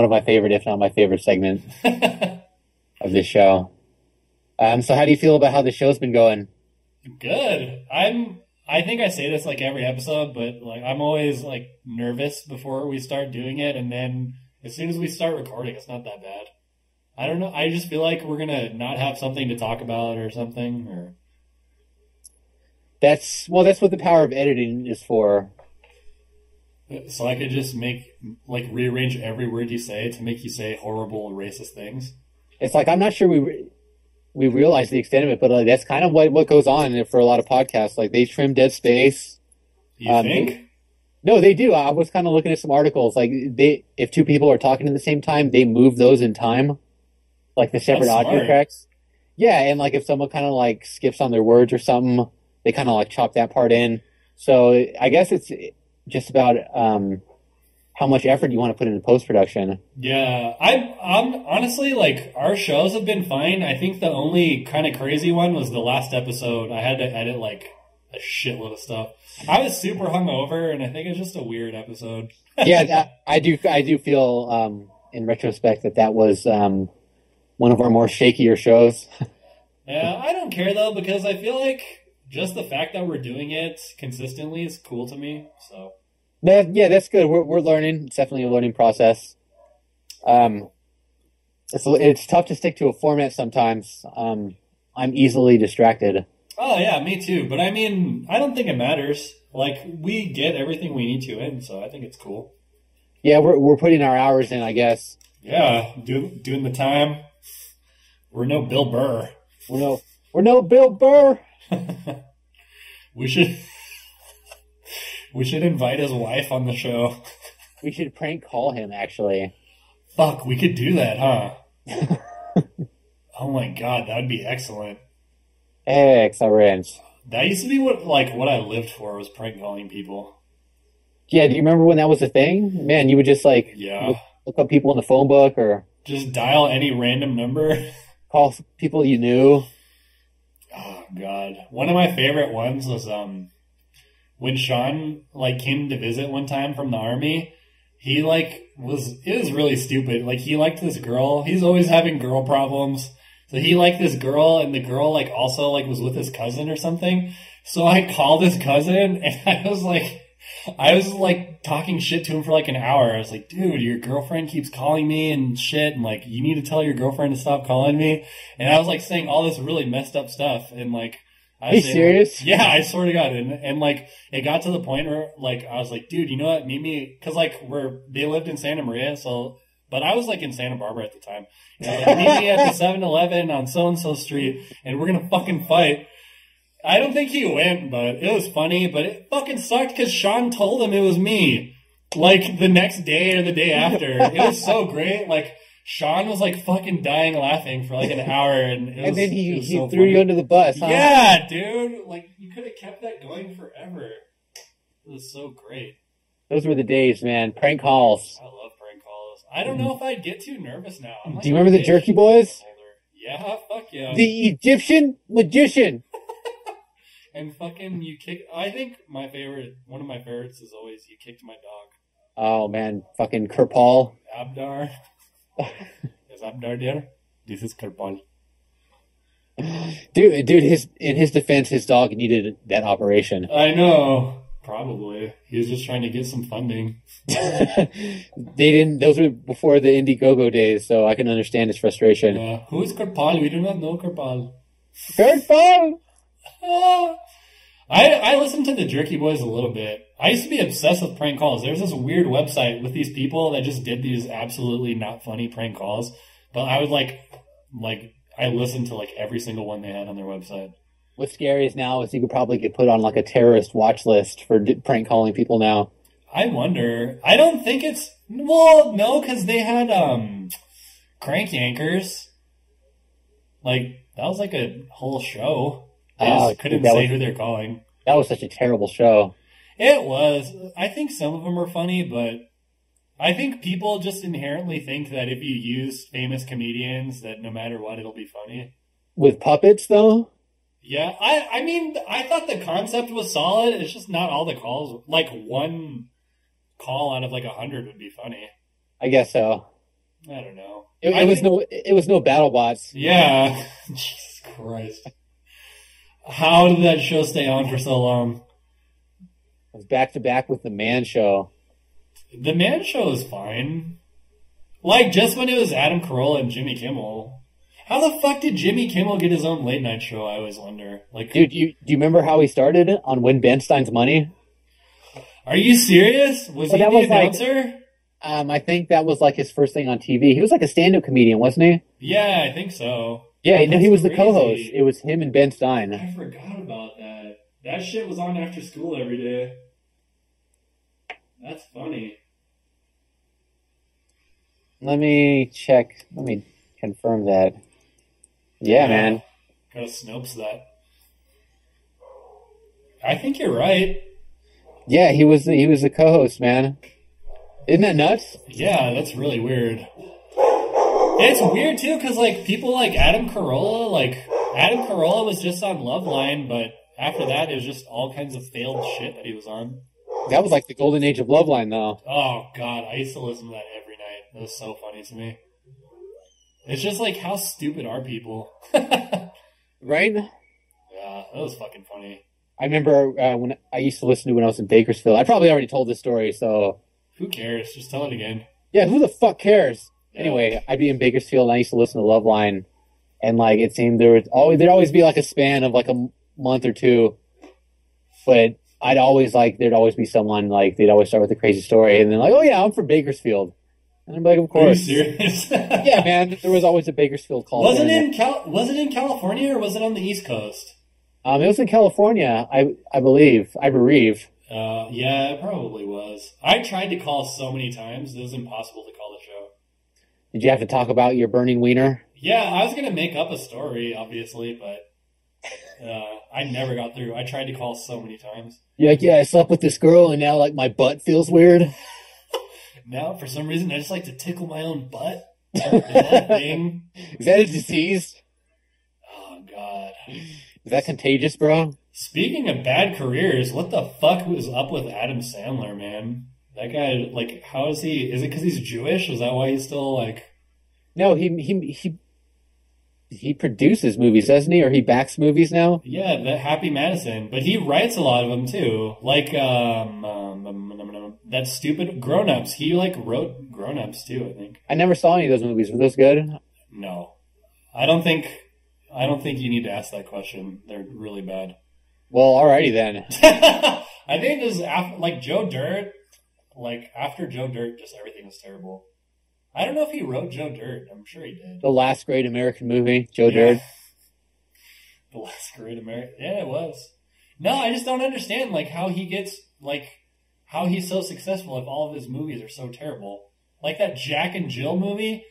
of my favorite, if not my favorite segment of this show. So how do you feel about how the show's been going? Good. I think I say this like every episode, but like I'm always like nervous before we start doing it, and then As soon as we start recording, it's not that bad. I don't know. I just feel like we're gonna not have something to talk about or something. Or That's what the power of editing is for. so I could just rearrange every word you say to make you say horrible, racist things. It's like I'm not sure we realize the extent of it, but that's kind of what goes on for a lot of podcasts. Like they trim dead space. You think? No, they do. I was kind of looking at some articles. Like if two people are talking at the same time, they move those in time, like the separate audio tracks. Yeah, and like if someone kind of like skips on their words or something, they kind of like chop that part in. So I guess it's just about how much effort you want to put into post-production. Yeah, I'm honestly, like, our shows have been fine. I think the only kind of crazy one was the last episode. I had to edit, like, a shitload of stuff. I was super hungover, and I think it's just a weird episode. Yeah, I do feel, in retrospect, that was one of our more shakier shows. Yeah, I don't care, though, because I feel like just the fact that we're doing it consistently is cool to me, so... Yeah, that's good. We're learning. It's definitely a learning process. It's tough to stick to a format sometimes. I'm easily distracted. Oh yeah, me too. But I mean, I don't think it matters. Like we get everything we need to in, so I think it's cool. Yeah, we're putting our hours in, I guess. Yeah, doing the time. We're no Bill Burr. We're no Bill Burr. We should invite his wife on the show. We should prank call him, actually. Fuck, we could do that, huh? Oh my god, that would be excellent. Excellent. That used to be what I lived for, was prank calling people. Yeah, do you remember when that was a thing? Man, you would just look up people in the phone book or... Just dial any random number. Call people you knew. Oh god. One of my favorite ones was, when Sean, came to visit one time from the army, he, it was really stupid. Like, he liked this girl. He's always having girl problems. So he liked this girl, and the girl, also, was with his cousin or something. So I called his cousin, and I was talking shit to him for, an hour. I was like, dude, your girlfriend keeps calling me and shit, and, you need to tell your girlfriend to stop calling me. And I was, saying all this really messed up stuff, and, Are you serious? Yeah, I swear to God. And it got to the point where, I was like, dude, you know what? Meet me, because, they lived in Santa Maria, but I was, in Santa Barbara at the time. And meet me at the 7-Eleven on so-and-so street, and we're gonna fucking fight. I don't think he went, but it was funny, but it fucking sucked because Sean told him it was me. The next day or the day after. It was so great. Sean was fucking dying laughing for an hour, and then he so threw you under the bus, huh? Yeah, dude. You could have kept that going forever. It was so great. Those were the days, man. Prank calls. I love prank calls. I don't know if I'd get too nervous now. Do you remember the Jerky Boys? Yeah, fuck yeah. The Egyptian magician. And fucking you kick. I think one of my favorites is always you kicked my dog. Oh man, fucking Kirpal. Abdar. Is Abdar there? This is Kirpal. Dude, in his defense, his dog needed that operation. I know. Probably. He was just trying to get some funding. Those were before the Indiegogo days, so I can understand his frustration. Who is Kirpal? We do not know Kirpal. Kirpal! I listened to the Jerky Boys a little bit. I used to be obsessed with prank calls. There's this weird website with these people that just did these absolutely not funny prank calls. But I would I listened to every single one they had on their website. What's scary now is you could probably get put on a terrorist watch list for prank calling people now. I wonder. I don't think it's... Well, no, because they had crank yankers. That was a whole show. I just couldn't say who they're calling. That was such a terrible show. It was. I think some of them are funny, but I think people just inherently think that if you use famous comedians, that no matter what, it'll be funny. With puppets, though? Yeah, I mean, I thought the concept was solid. It's just not all the calls. One call out of 100 would be funny. I guess so. I don't know. It was no BattleBots. Yeah. Jesus Christ. How did that show stay on for so long? It was back to back with the Man Show. The Man Show is fine. Like, just when it was Adam Carolla and Jimmy Kimmel. How the fuck did Jimmy Kimmel get his own late night show, I always wonder. Like, Dude, do you remember how he started on Win Ben Stein's Money? Are you serious? Was he the announcer? I think that was like his first thing on TV. He was like a stand-up comedian, wasn't he? Yeah, I think so. Yeah, no, he was crazy. the co-host. It was him and Ben Stein. I forgot about that. That shit was on after school every day. That's funny. Let me check. Let me confirm that. Yeah, man. Gotta Snopes that. I think you're right. Yeah, he was the co-host, man. Isn't that nuts? Yeah, that's really weird. It's weird too, because like people like Adam Carolla was just on Loveline, but after that it was just all kinds of failed shit that he was on. That was like the golden age of Loveline, though. Oh god, I used to listen to that every night. It was so funny to me. It's just like, how stupid are people? Right? Yeah, that was fucking funny. I remember when I used to listen to when I was in Bakersfield. I probably already told this story, so... Who cares? Just tell it again. Yeah, who the fuck cares? Yeah. Anyway, I'd be in Bakersfield and I used to listen to Loveline, and like it seemed there'd always be like a span of like a month or two, but there'd always be someone like they'd always start with a crazy story, and then like, oh yeah, I'm from Bakersfield, and I'm like, of course. Are you serious? Yeah, man, there was always a Bakersfield call. Was it in California or was it on the East Coast? It was in California, I believe. I bereave. Yeah, it probably was. I tried to call so many times, it was impossible to call the show. Did you have to talk about your burning wiener? Yeah, I was going to make up a story, obviously, but I never got through. I tried to call so many times. You're like, yeah, I slept with this girl, and now, like, my butt feels weird. Now, for some reason, I just like to tickle my own butt. Is that a thing? Is that a disease? Oh, God. Is that contagious, bro? Speaking of bad careers, what the fuck was up with Adam Sandler, man? That guy, like, how is he? Is it because he's Jewish? Is that why he's still, like... No, he produces movies, doesn't he? Or he backs movies now? Yeah, the Happy Madison. But he writes a lot of them, too. Like, that stupid Grown Ups. He, like, wrote Grown Ups, too, I think. I never saw any of those movies. Were those good? No. I don't think you need to ask that question. They're really bad. Well, alrighty then. I think it was like Joe Dirt. Like, after Joe Dirt, just everything was terrible. I don't know if he wrote Joe Dirt. I'm sure he did. The last great American movie, Joe Dirt. The last great American... Yeah, it was. No, I just don't understand, like, how he gets, like, how he's so successful if all of his movies are so terrible. Like that Jack and Jill movie.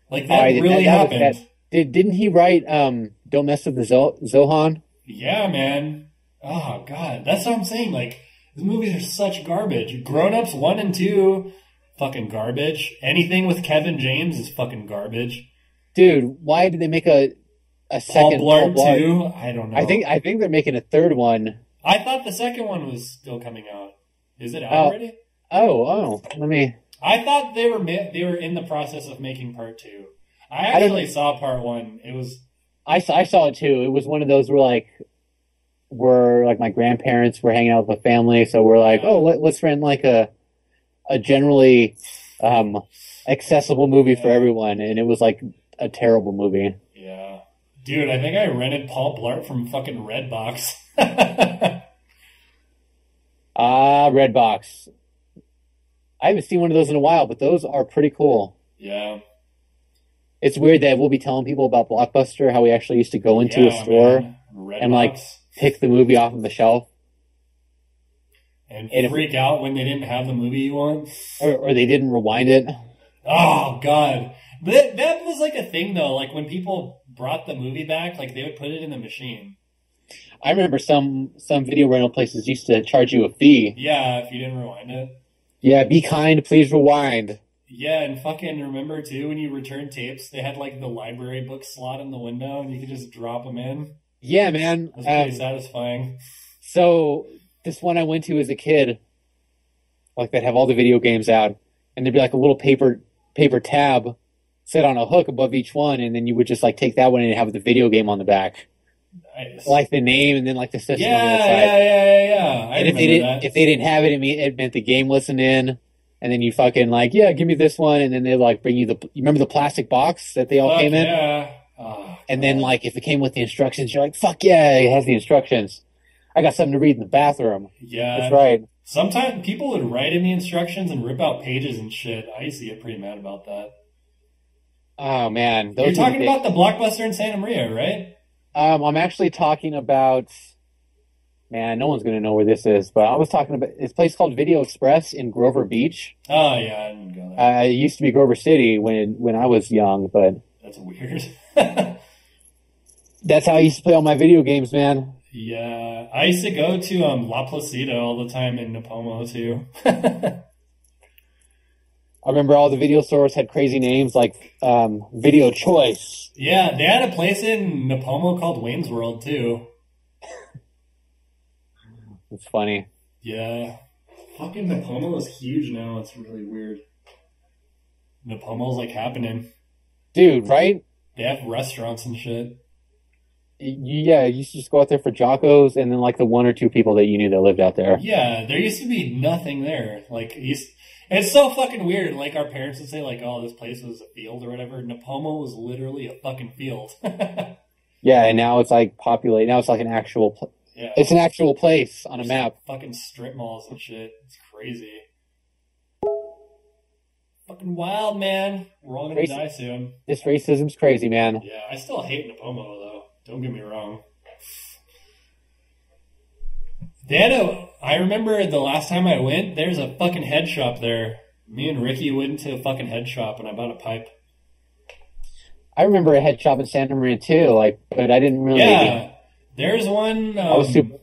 Like, that really happened. Didn't he write Don't Mess with the Zohan? Yeah, man. Oh, God. That's what I'm saying. Like, the movies are such garbage. Grown Ups 1 and 2, fucking garbage. Anything with Kevin James is fucking garbage. Dude, why did they make a second Paul Blart 2? I don't know. I think they're making a third one. I thought the second one was still coming out. Is it out already? Oh, let me... I thought they were in the process of making part 2. I actually saw part 1. It was... I saw it too. It was one of those where my grandparents were hanging out with the family, so we're like, let's rent like a generally accessible movie for everyone, and it was like a terrible movie. Yeah, dude, I think I rented Paul Blart from fucking Redbox. Redbox. I haven't seen one of those in a while, but those are pretty cool. Yeah. It's weird that we'll be telling people about Blockbuster, how we actually used to go into a store and like pick the movie off of the shelf. And freak out when they didn't have the movie you want. Or they didn't rewind it. Oh, God. That was like a thing, though. Like when people brought the movie back, like they would put it in the machine. I remember some video rental places used to charge you a fee. Yeah, if you didn't rewind it. Yeah, be kind, please rewind. Yeah, and fucking remember, too, when you return tapes, they had, like, the library book slot in the window, and you could just drop them in? Yeah, man. It was pretty satisfying. So, this one I went to as a kid, like, they'd have all the video games out, and there'd be, like, a little paper tab set on a hook above each one, and then you would just, like, take that one and have the video game on the back. Nice. Like, the name, and then, like, the system on the other side. Yeah. And if they didn't have it, it meant the game wasn't in. and then you fucking like, yeah, give me this one, and then they like bring you you remember the plastic box that they all came in? Yeah. Oh, and then like if it came with the instructions, you're like, fuck yeah, it has the instructions. I got something to read in the bathroom. Yeah. That's right. Sometimes people would write in the instructions and rip out pages and shit. I used to get pretty mad about that. Oh man. You're talking about the Blockbuster in Santa Maria, right? I'm actually talking about, man, no one's going to know where this is, but I was talking about this place called Video Express in Grover Beach. Oh, yeah, I didn't go there. It used to be Grover City when I was young, but... That's weird. That's how I used to play all my video games, man. Yeah, I used to go to La Placida all the time in Napomo, too. I remember all the video stores had crazy names like Video Choice. Yeah, they had a place in Napomo called Wayne's World, too. It's funny. Yeah. Fucking Napomo is huge now. It's really weird. Napomo's like happening. Dude, right? They have restaurants and shit. Yeah, you used to just go out there for Jocko's and then like the one or two people that you knew that lived out there. Yeah, there used to be nothing there. Like, it's so fucking weird. Like, our parents would say, like, oh, this place was a field or whatever. Napomo was literally a fucking field. Yeah, and now it's like populated. Now it's like an actual... Yeah. It's an actual place on a map. Fucking strip malls and shit. It's crazy. Fucking wild, man. We're all gonna die soon. This racism's crazy, man. Yeah, I still hate Napomo, though. Don't get me wrong. I remember the last time I went, there's a fucking head shop there. Me and Ricky went to a fucking head shop and I bought a pipe. I remember a head shop in Santa Maria too, like, but I didn't really... Yeah, there's one I was super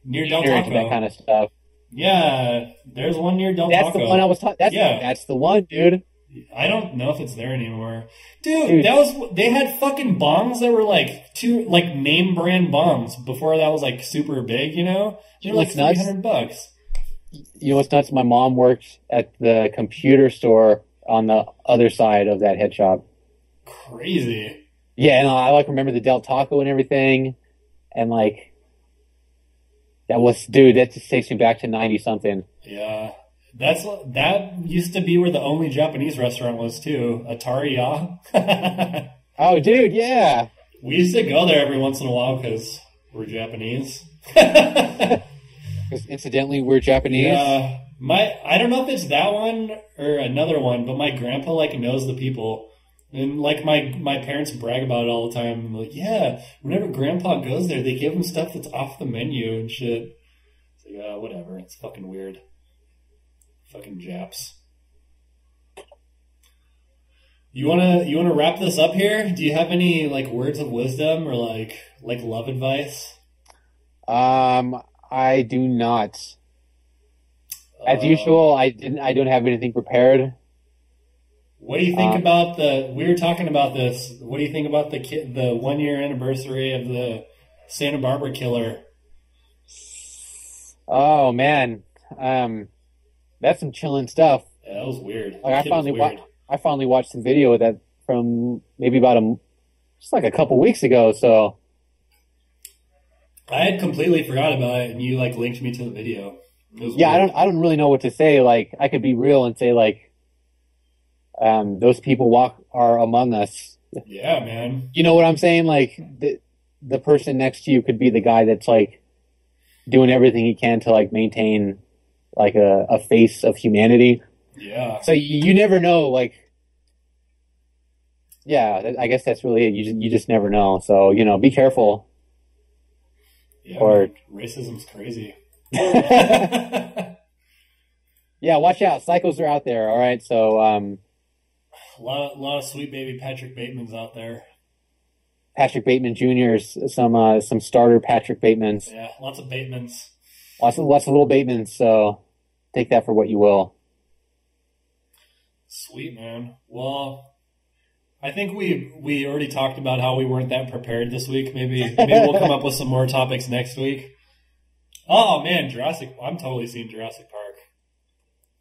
near Del into that Taco. kind of stuff. Yeah, there's one near Del Taco. That's the one I was talking... That's the one, dude. I don't know if it's there anymore. Dude, they had fucking bongs that were like name brand bongs before that was like super big, you know? They're like $300. You know what's nuts? My mom worked at the computer store on the other side of that head shop. Crazy. Yeah, and I like remember the Del Taco and everything, and like that just takes me back to 90 something. Yeah. That used to be where the only Japanese restaurant was too. Atari-ya. Oh, dude, yeah. We used to go there every once in a while because we're Japanese. Because incidentally, we're Japanese. Yeah. I don't know if it's that one or another one, but my grandpa like knows the people. And like my parents brag about it all the time. I'm like, yeah, whenever grandpa goes there, they give him stuff that's off the menu and shit. So yeah, whatever. It's fucking weird. Fucking Japs. You wanna wrap this up here? Do you have any like words of wisdom or like love advice? I do not. As usual, I don't have anything prepared. What do you think about we were talking about this. What do you think about the 1 year anniversary of the Santa Barbara killer? Oh man. That's some chilling stuff. Yeah, that was weird. Like, I finally watched some video of that from maybe about just like a couple weeks ago. So I had completely forgot about it, and you like linked me to the video. Yeah, weird. I don't really know what to say. Like, I could be real and say like, those people are among us. Yeah, man. You know what I'm saying? Like the person next to you could be the guy that's like doing everything he can to like maintain like a face of humanity. Yeah. So you never know, like, yeah, I guess that's really it. You just never know. So, you know, be careful. Yeah, or racism's crazy. Yeah, watch out. Psychos are out there, all right? So, a lot of sweet baby Patrick Bateman's out there. Patrick Bateman Jr.'s, some starter Patrick Batemans. Yeah, lots of Batemans. Lots of little Batemans, so take that for what you will. Sweet, man. Well, I think we already talked about how we weren't that prepared this week. Maybe we'll come up with some more topics next week. Oh, man, I'm totally seeing Jurassic Park.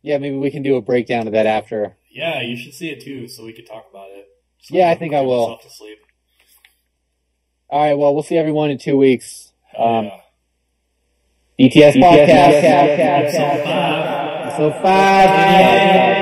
Yeah, maybe we can do a breakdown of that after. Yeah, you should see it too, so we could talk about it. So yeah, I think I will. To sleep. All right, well, we'll see everyone in 2 weeks. Yeah. BTS Podcast. episode 5.